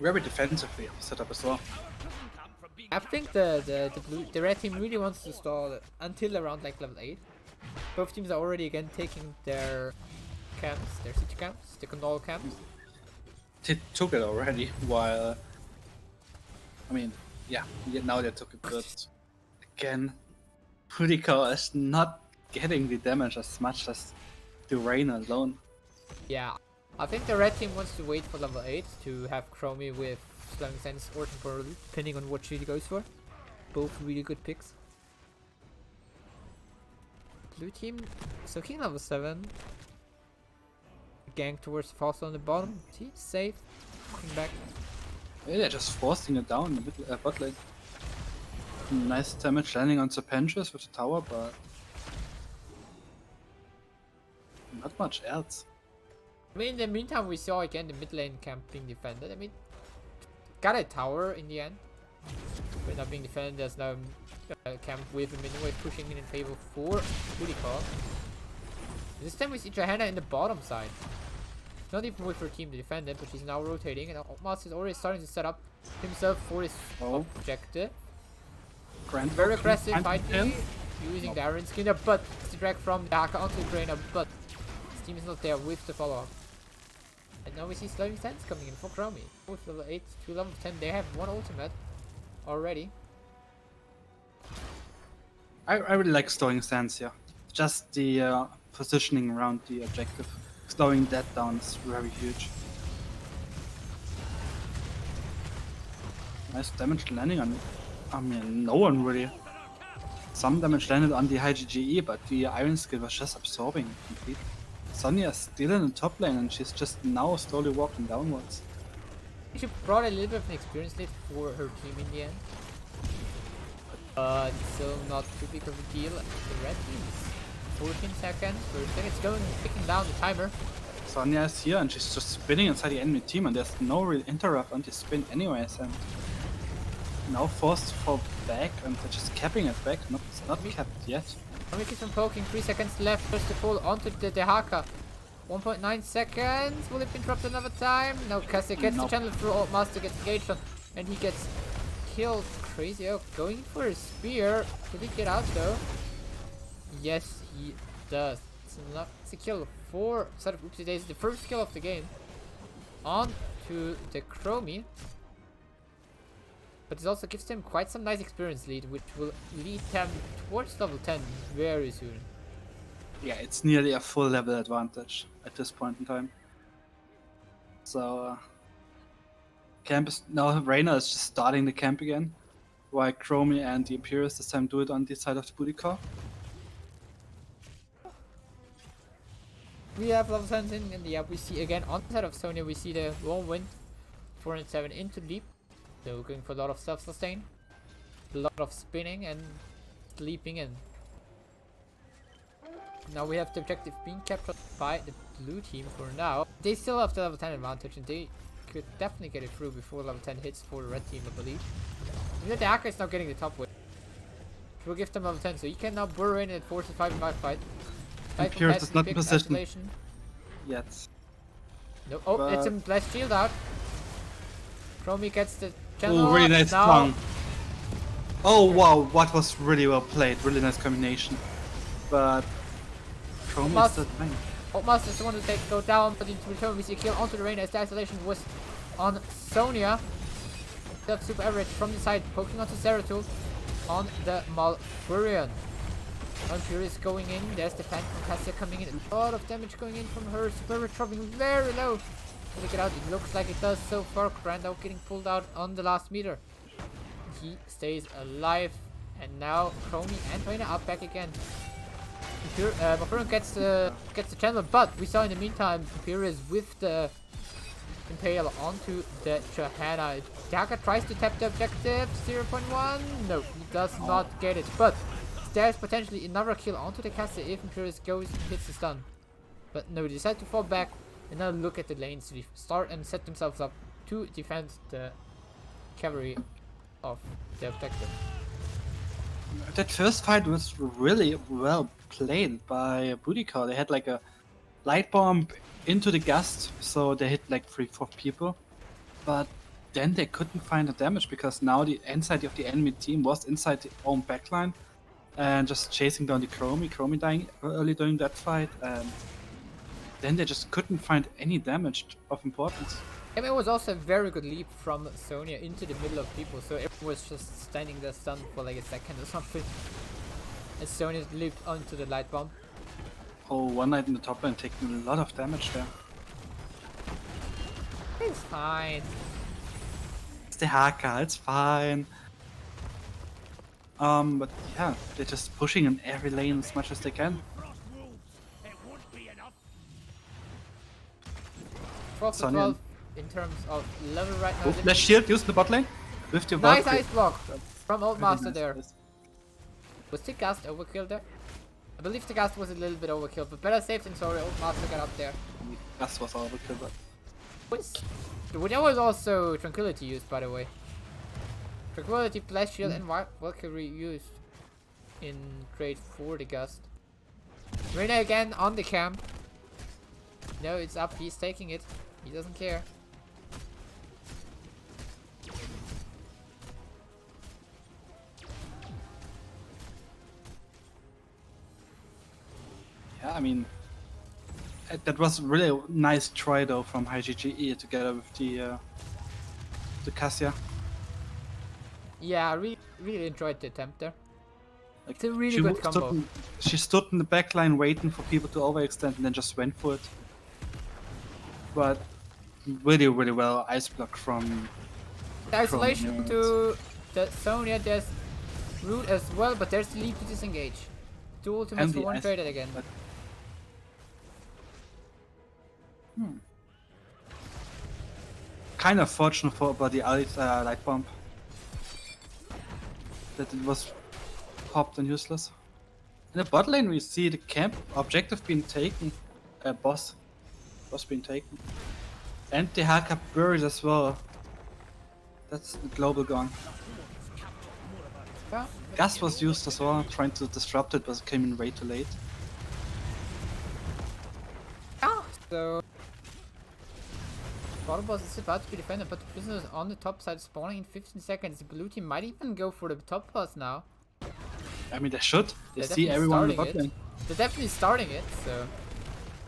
Very defensively set up as well. I think the red team really wants to stall until around like level 8. Both teams are already again taking their camps, their siege camps, the Condol camps. They took it already, while... I mean, yeah, now they took it, but again, Boudica is not getting the damage as much as the Reina alone. Yeah, I think the red team wants to wait for level 8 to have Chromie with Slaving Sense or Temporally, depending on what she goes for. Both really good picks. Blue team, so King level 7. Gang towards Fossil on the bottom. See, safe. Looking back. Yeah, they're just forcing it down in the bot lane. Nice damage landing on Serpentris with the tower, but not much else. I mean, in the meantime, we saw again the mid lane camp being defended. I mean, got a tower in the end, but not being defended. There's now a camp with a minion wave pushing in favor for Boudica. This time we see Johanna in the bottom side. Not even with her team to defend it, but she's now rotating, and Master is already starting to set up himself for his objective. Very aggressive fighting, using the Iron Skinner, but it's the drag from the Haka onto the Drainer, but his team is not there with the follow-up. And now we see Slaving Sense coming in for Chromie. With level 8 to level 10, they have one ultimate already. I really like slowing stance here. Just the positioning around the objective. Slowing that down is very huge. Nice damage landing on, I mean, no one really. Some damage landed on the high GGE, but the Iron Skill was just absorbing completely. Sonya is still in the top lane and she's just now slowly walking downwards. She brought a little bit of an experience lead for her team in the end. But still not too big of a deal. The red team is 14 seconds, 30 seconds going, picking down the timer. Sonya is here and she's just spinning inside the enemy team and there's no real interrupt on the spin anyways, and now forced to fall back and they're just capping it back. No, it's not capped yet. Chromie keeps on poking, 3 seconds left, first to fall onto the Haka. 1.9 seconds, will it be interrupted another time? No, Cassie gets the channel through, Old Master gets engaged on, and he gets killed. Crazy Oak going for a spear. Did he get out though? Yes, he does. It's a kill for set of Oopsie Daisy, the first kill of the game. On to the Chromie. But it also gives them quite some nice experience lead, which will lead them towards level 10 very soon. Yeah, it's nearly a full level advantage at this point in time. So, camp is now, Reina is just starting the camp again, while Chromie and the Imperius this time do it on this side of the Boudica. We have level 10 in, and yeah, we see again on the side of Sonya, we see the whirlwind 407 into leap. So going for a lot of self-sustain, a lot of spinning and leaping in. Now we have the objective being captured by the blue team for now. They still have the level 10 advantage and they could definitely get it through before level 10 hits for the red team, I believe. Even the Haka is now getting the top win. Which will give them level 10, so you can now burrow in and force a 5-5 fight. Imperius is not in position yet. No, oh, but it's a blast shield out. Chromie gets the channel. Oh, really nice now. strong. Oh wow, what was really well played, really nice combination. But Chromie is still playing. Master is the one to go down, but in return we see a kill onto the Reina as the isolation was on Sonya. Super average from the side, poking onto Zeratul on the Malfurion. Furious going in, there's the fan from Cassia coming in, a lot of damage going in from her, Super dropping very low. Will it get out? It looks like it does so far. Grando getting pulled out on the last meter. He stays alive, and now Chromie and Reina are back again. Malfurion gets the channel, but we saw in the meantime Imperius with the Impale onto the Johanna. Haka tries to tap the objective, 0.1. No, he does not get it, but there's potentially another kill onto the Cassia if Imperius goes and hits the stun. But no, they decide to fall back and now look at the lanes to start and set themselves up to defend the cavalry of the objective. That first fight was really well played by Boudica. They had like a light bomb into the gust, so they hit like 3-4 people. But then they couldn't find the damage because now the inside of the enemy team was inside the own backline and just chasing down the Chromie. Chromie dying early during that fight, and then they just couldn't find any damage of importance. I mean, it was also a very good leap from Sonya into the middle of people, so everyone was just standing there stunned for like a second or something. And Sonya leaped onto the light bomb. Oh, One Knight in the top lane taking a lot of damage there. It's fine. It's the hacker, it's fine. But yeah, they're just pushing in every lane as much as they can. 12 to Sonya. 12 in terms of level right now. Oh, flash shield used in the bot lane. With your Nice bot. ice block from Old Very Master nice, there. nice. Was the Gast overkill there? I believe the Gast was a little bit overkill, but better safe than sorry. Old Master got up there. That was overkill, but There was also Tranquility used, by the way. Tranquility, Flash Shield, and Valkyrie used in trade for the Gust. Reyna again on the camp. No, it's up. He's taking it. He doesn't care. yeah, I mean, that was really a nice try though from HGGE together with the Cassia. Yeah, I really enjoyed the attempt there. Like, It's a really she good stood combo. she stood in the back line waiting for people to overextend and then just went for it. But really, really well ice block from The isolation units. to the Sonya, there's root as well, but there's the leap to disengage. Two ultimates And for the one ice- traded again. but- kind of fortunate for about the light bomb that it was popped and useless. In the bot lane we see the camp objective being taken, boss being taken, and the hacker buried as well. That's the global gone. Yeah, Gas was used as well, trying to disrupt it, but it came in way too late. so bottom boss is about to be defended, but the prisoners on the top side spawning in 15 seconds. The blue team might even go for the top boss now. I mean, they should. They They're see definitely everyone in the bot starting lane. They're definitely starting it, so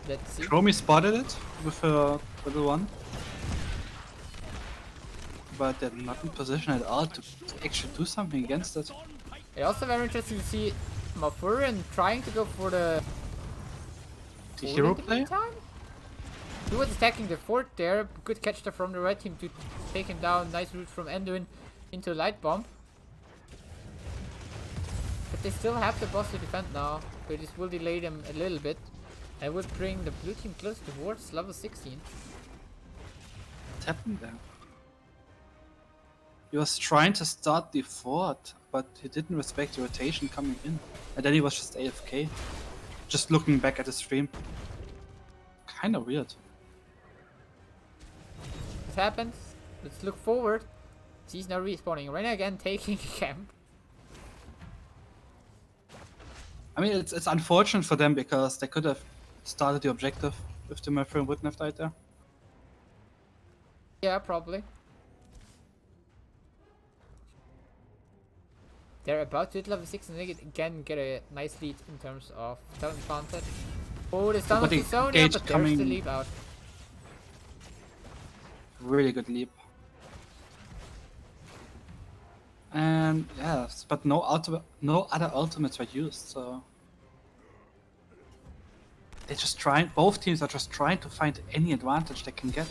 let's see. Chromie spotted it with her level 1. But they're not in position at all to actually do something against it. It's also very interesting to see Malfurion trying to go for the The fort hero in the play? meantime. He was attacking the fort there. Good catch there from the red team to take him down. Nice route from Enduin into light bomb. But they still have the boss to defend now. But this will delay them a little bit. And would bring the blue team close towards level 16. What's happened there? He was trying to start the fort, but he didn't respect the rotation coming in. And then he was just AFK. Just looking back at the stream. Kinda weird. What happened? Let's look forward. He's now respawning. Reyna again taking camp. I mean, it's unfortunate for them because they could have started the objective if the Murphy wouldn't have died there. Yeah, probably. They're about to hit level 6 and they again get a nice lead in terms of talent advantage. Oh, they stun But to the Sonya, gauge but there's the coming- leap out. Really good leap. And yes, but no other ultimates were used, so they're just trying. Both teams are just trying to find any advantage they can get,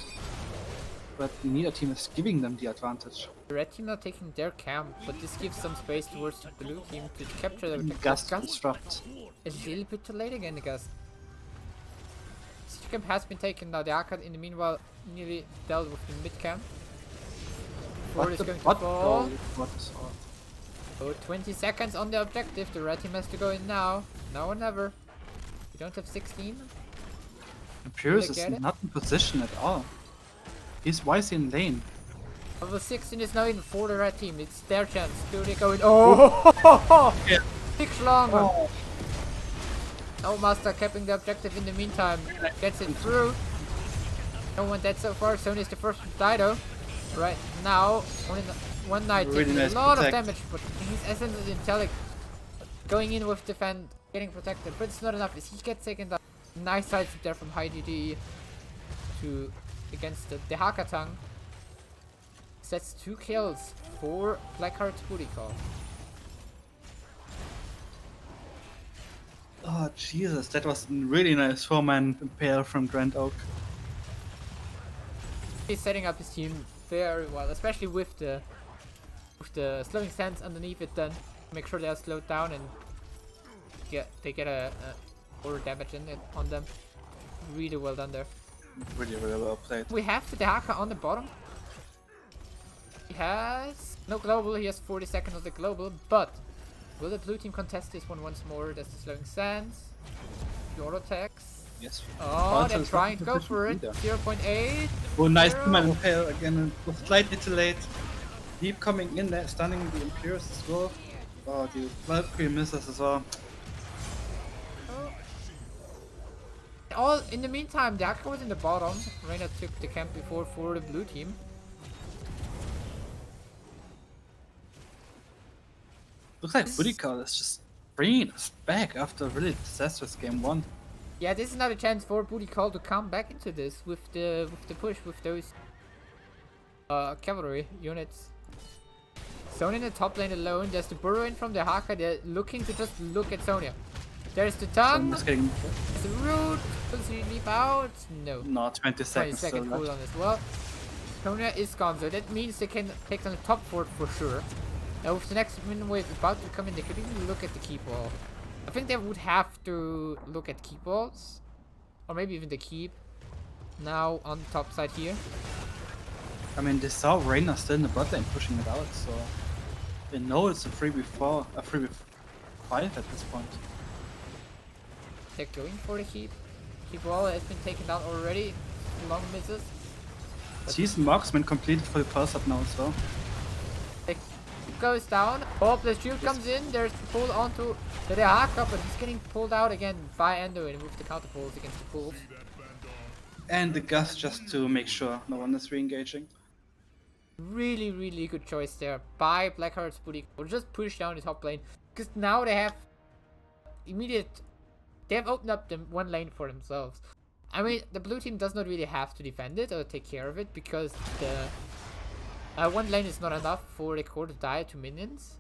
but neither team is giving them the advantage. The red team are taking their camp, but this gives some space towards the blue team to capture the Gust disrupt. A little bit too late again, I guess. Siege camp has been taken now. The Akkad in the meanwhile nearly dealt with the mid camp. Ford is going to fall. What is all? Oh, 20 seconds on the objective. The red team has to go in now. Now or never. We don't have 16. Imperius Will they is get it? not in position at all. He's wise in lane. Level 16 is now in for the red team. It's their chance. Do they go in? Oh! Yeah. 6 longer. Oh, Master capping the objective in the meantime. Gets it through. No one dead so far. Sony is the first to die though. Right now, one knight Really taking nice a lot protect. of damage, but his essence is Intellect. Going in with defend, getting protected, but it's not enough. He gets taken down. Nice side there from High DD to against the Hakatang. Sets 2 kills for Blackheart's booty call. Oh Jesus, that was a really nice 4-man pair from Grand Oak. He's setting up his team very well, especially with the slowing stance underneath it. Then make sure they are slowed down and they get a more damage in it on them. Really well done there. Really, really well played. We have the Dahaka on the bottom. He has no global. He has 40 seconds of the global, but will the blue team contest this one once more? That's the slowing stance. The auto attacks. Yes. Oh, they're is trying not to go positioned for it. either. 0.8. Oh, nice Zero. 2-man pair again. It was slightly too late. Deep coming in there, stunning the Imperials as well. Oh, the Valkyrie misses as well. All in the meantime, the Dahaka was in the bottom. Reina took the camp before for the blue team. Looks like Budikal is just bringing us back after a really disastrous game 1. Yeah, this is not a chance for Booty Call to come back into this with the push with those cavalry units. Sonya in the top lane alone. There's the burrow in from the Haka. They're looking to just look at Sonya. There's the tongue. Just getting There's the root. Does he leap out? No. no 20 20 seconds still second left. cooldown as well. Sonya is gone, so that means they can take on the top fort for sure. Now with the next minion wave about to come in, they could even look at the keep wall. I think they would have to look at keep walls. Or maybe even the keep. Now on the top side here. I mean, they saw Reina still in the bot lane pushing it out, so they know it's a 3v4, a 3v5 at this point. They're going for the keep. Keep wall has been taken down already. Long misses. Season Marksman completed for the pulse up now as well. It goes down. Oh, the shield comes in. There's the pull onto the Dahaka, but he's getting pulled out again by Endo with the counter pulls against the pulls. And the Gust just to make sure no one is re-engaging. Really, really good choice there by Blackheart's booty. Or just push down the top lane. Because now they have immediate... They have opened up the one lane for themselves. I mean, the blue team does not really have to defend it or take care of it. Because the one lane is not enough for the core to die to minions.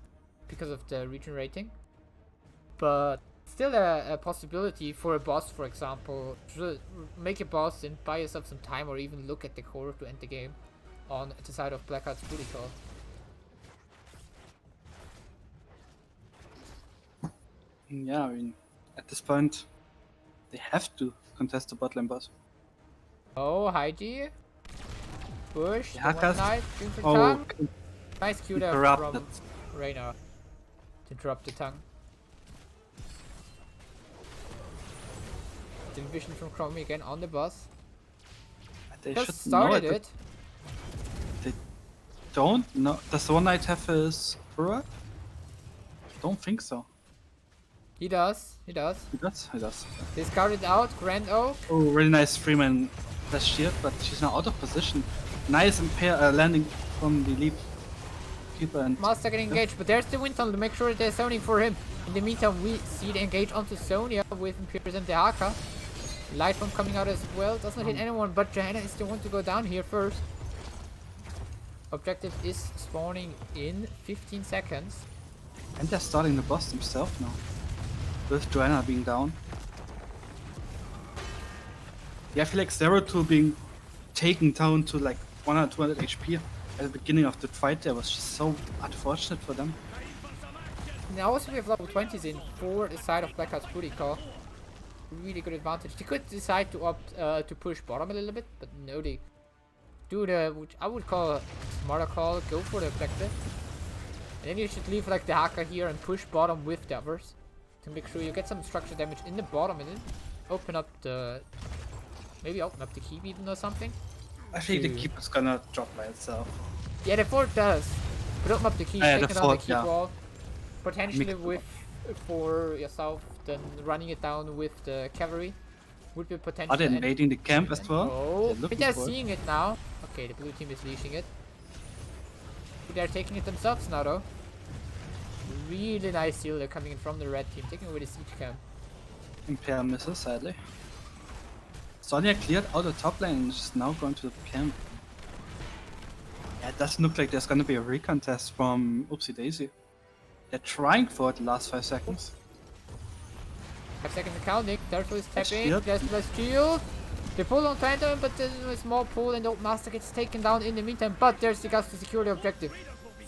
Because of the region rating. But still a possibility for a boss, for example. To make a boss and buy yourself some time or even look at the core to end the game. On the side of Blackheart's booty call. Yeah, I mean, at this point, they have to contest the bot lane boss. Oh, Heidi. Push. Yeah, The one cast- knight. Going for Oh, tongue. Nice Q there interrupted. from Reina. To drop the tongue. The vision from Chromie again on the boss. They Just should know started it. it. They don't know. Does the one knight have his Fura? Don't think so. He does. He does. He does? He does. They scouted out Grand Oak. Oh, really nice Freeman flash shield, but she's now out of position. Nice impair landing from the leap keeper and Master getting engaged, but there's the wind tunnel to make sure they're zoning for him. In the meantime, we see the engage onto Sonya with Imperius and the Haka. Light bomb coming out as well. Does not hit anyone, but Johanna is the one to go down here first. Objective is spawning in 15 seconds. and they're starting the boss themselves now. With Joanna being down. Yeah, I feel like 0-2 being taken down to like 100 200 HP at the beginning of the fight there was just so unfortunate for them. Now also we have level 20s in for the side of Blackheart's booty call. Really good advantage. They could decide to opt to push bottom a little bit, but no, they do the, which I would call a smarter call, go for the objective. And then you should leave like the Haka here and push bottom with the others. To make sure you get some structure damage in the bottom and then open up the, maybe open up the keep even or something. I think the keep is gonna drop by itself. Yeah, the fort does. But open up the keep, Yeah, take the it on the fort, keep yeah. wall. Potentially Mix- with for yourself than running it down with the cavalry. Would be potential. Are they invading the camp as well? Oh, they're for it. seeing it now. Okay, the blue team is leashing it. They're taking it themselves now though. Really nice deal. They're coming in from the red team, taking away the siege camp. Imperial misses, sadly. Sonya cleared out the top lane and is now going to the camp. Yeah, it doesn't look like there's gonna be a recontest from Oopsie Daisy. They're trying for it the last 5 seconds. 5 seconds counting. Turtle is tapping. Shield. There's plus shield. They pull on Phantom, but there's a small pull and the old master gets taken down in the meantime. But there's the guys to secure the objective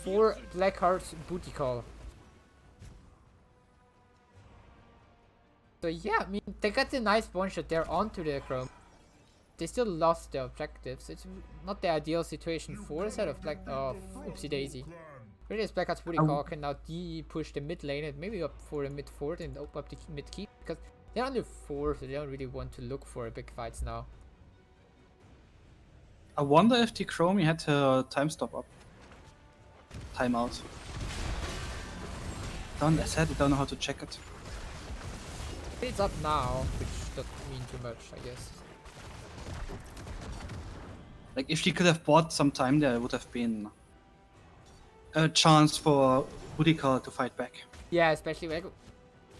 for Blackheart's booty call. So yeah, I mean, they got the nice one shot there onto the Chrome. They still lost their objectives. It's not the ideal situation for a set of Oopsie Daisy. Really, as Blackheart's booty call can now push the mid lane and maybe up for the mid fort and open up the mid keep because they're only 4, so they don't really want to look for big fights now. I wonder if the Chromie had her time stop up. Timeout. I sadly don't know how to check it. It's up now, which doesn't mean too much, I guess. Like, if she could have bought some time there, it would have been a chance for Boudica to fight back. Yeah, especially like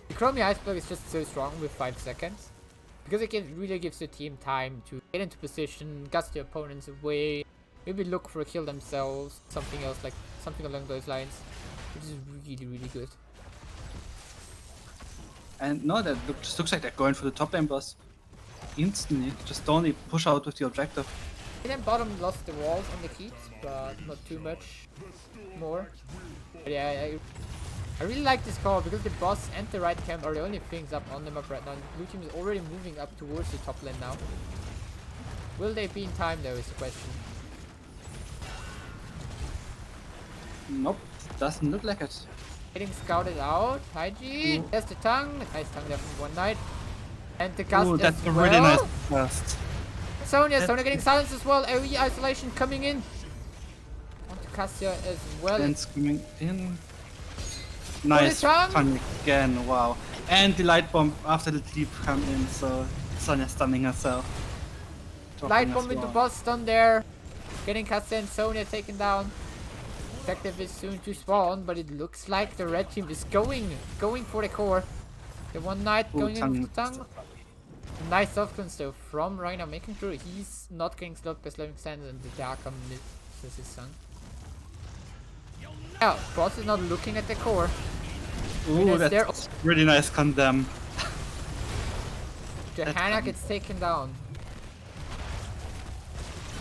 the Chromie Iceberg is just so strong with 5 seconds. Because it really gives the team time to get into position, gust the opponents away, maybe look for a kill themselves, something else, like something along those lines. Which is really, really good. And no, that just looks like they're going for the top lane boss. Instantly, just only push out with the objective. And then bottom lost the walls and the keeps, but not too much more. But yeah, I really like this call because the boss and the right camp are the only things up on the map right now. And blue team is already moving up towards the top lane now. Will they be in time though is the question. Nope, doesn't look like it. Getting scouted out. Hygiene. There's the tongue. Nice tongue there from one night. And the gust That's as a well. really nice burst. Sonya getting silenced as well. AoE isolation coming in. Onto Cassia as well. Lens coming in. Nice tongue. tongue again, wow. And the light bomb after the deep come in, so Sonya stunning herself. Light bomb into boss stun there. Getting Cassia and Sonya taken down. Objective is soon to spawn, but it looks like the red team is going for the core. The one knight going in with the tongue. Nice offense though from Reiner, making sure he's not getting slowed by slowing sands and the Darkham misses his son. Yeah, boss is not looking at the core. Ooh, that's really nice condemn. Johanna gets taken down.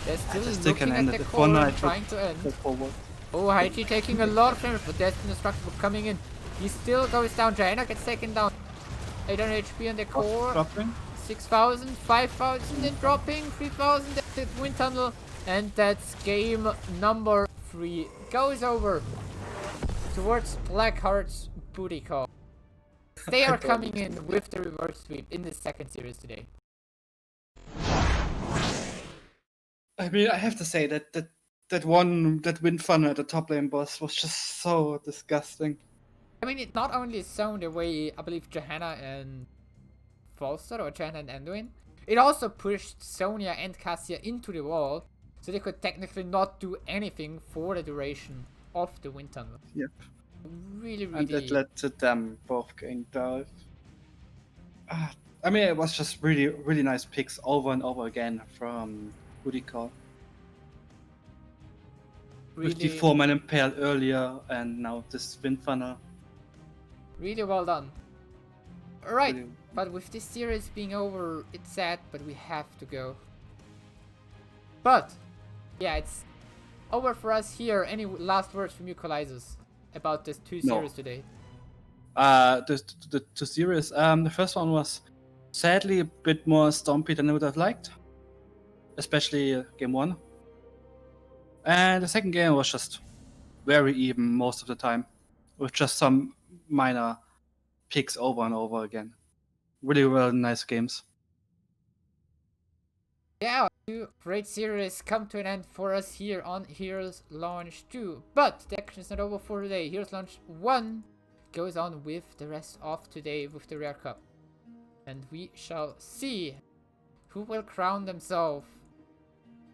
They're still looking at the If core one and knight trying to end. go forward. Oh, Haiji taking a lot of damage, but there's an destructible coming in. He still goes down. Johanna gets taken down. 800 HP on the core. Dropping. 6,000, 5,000 and dropping. 3,000 at the wind tunnel. And that's game number 3. Goes over towards Blackheart's booty call. They are coming in with the reverse sweep in the second series today. I mean, I have to say that wind funnel at the top lane boss was just so disgusting. I mean, it not only sound the way I believe Johanna and Falstad or Johanna and Anduin, it also pushed Sonya and Cassia into the wall, so they could technically not do anything for the duration of the wind tunnel. Yep. Really, really. And that led to them both getting dive. I mean, it was just really, really nice picks over and over again from Boudica. Really, With the 4-man Impale earlier, and now this wind funnel. really well done. Alright, Really- but with this series being over, it's sad, but we have to go. But, yeah, it's over for us here. Any last words from you, Koleisus, about this 2 No. series today? The two series. The first one was sadly a bit more stompy than I would have liked, especially game 1. And the second game was just very even most of the time, with just some minor picks over and over again. Really well nice games. Yeah, 2 great series come to an end for us here on Heroes Launch 2. But the action is not over for today. Heroes Launch 1 goes on with the rest of today with the Rare Cup. And we shall see who will crown themselves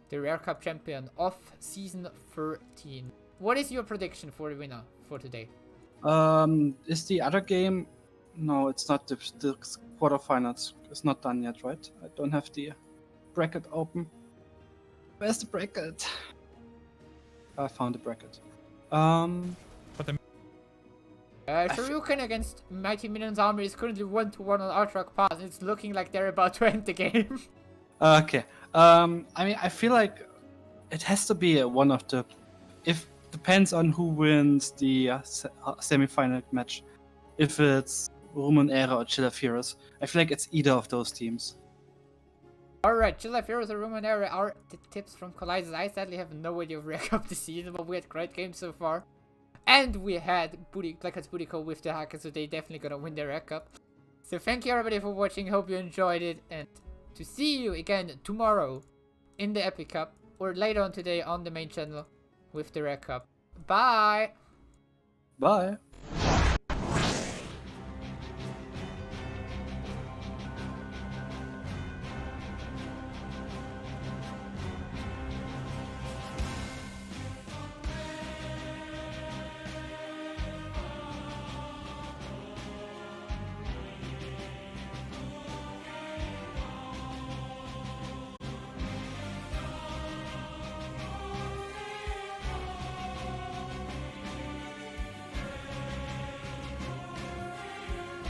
the Rare Cup champion of Season 13. What is your prediction for the winner for today? Is the other game? No, it's not the quarterfinals. It's not done yet, right? I don't have the bracket open. Where's the bracket? I found the bracket. Shoryuken against Mighty Minion's army is currently 1-1 on Ultra Pass. It's looking like they're about to end the game. Okay. I mean, I feel like it has to be one of the. If depends on who wins the semi-final match. If it's Rumonera or Chill of Heroes, I feel like it's either of those teams. Alright, Chill of Heroes or Rumonera are the tips from Koleisus. I sadly have no idea of Rare Cup this season, but we had great games so far. And we had Blackheart's Booty Call with the hackers, so they definitely gonna win the Rare Cup. So thank you everybody for watching, hope you enjoyed it, and to see you again tomorrow in the Epic Cup, or later on today on the main channel with the Rare Cup. Bye! Bye!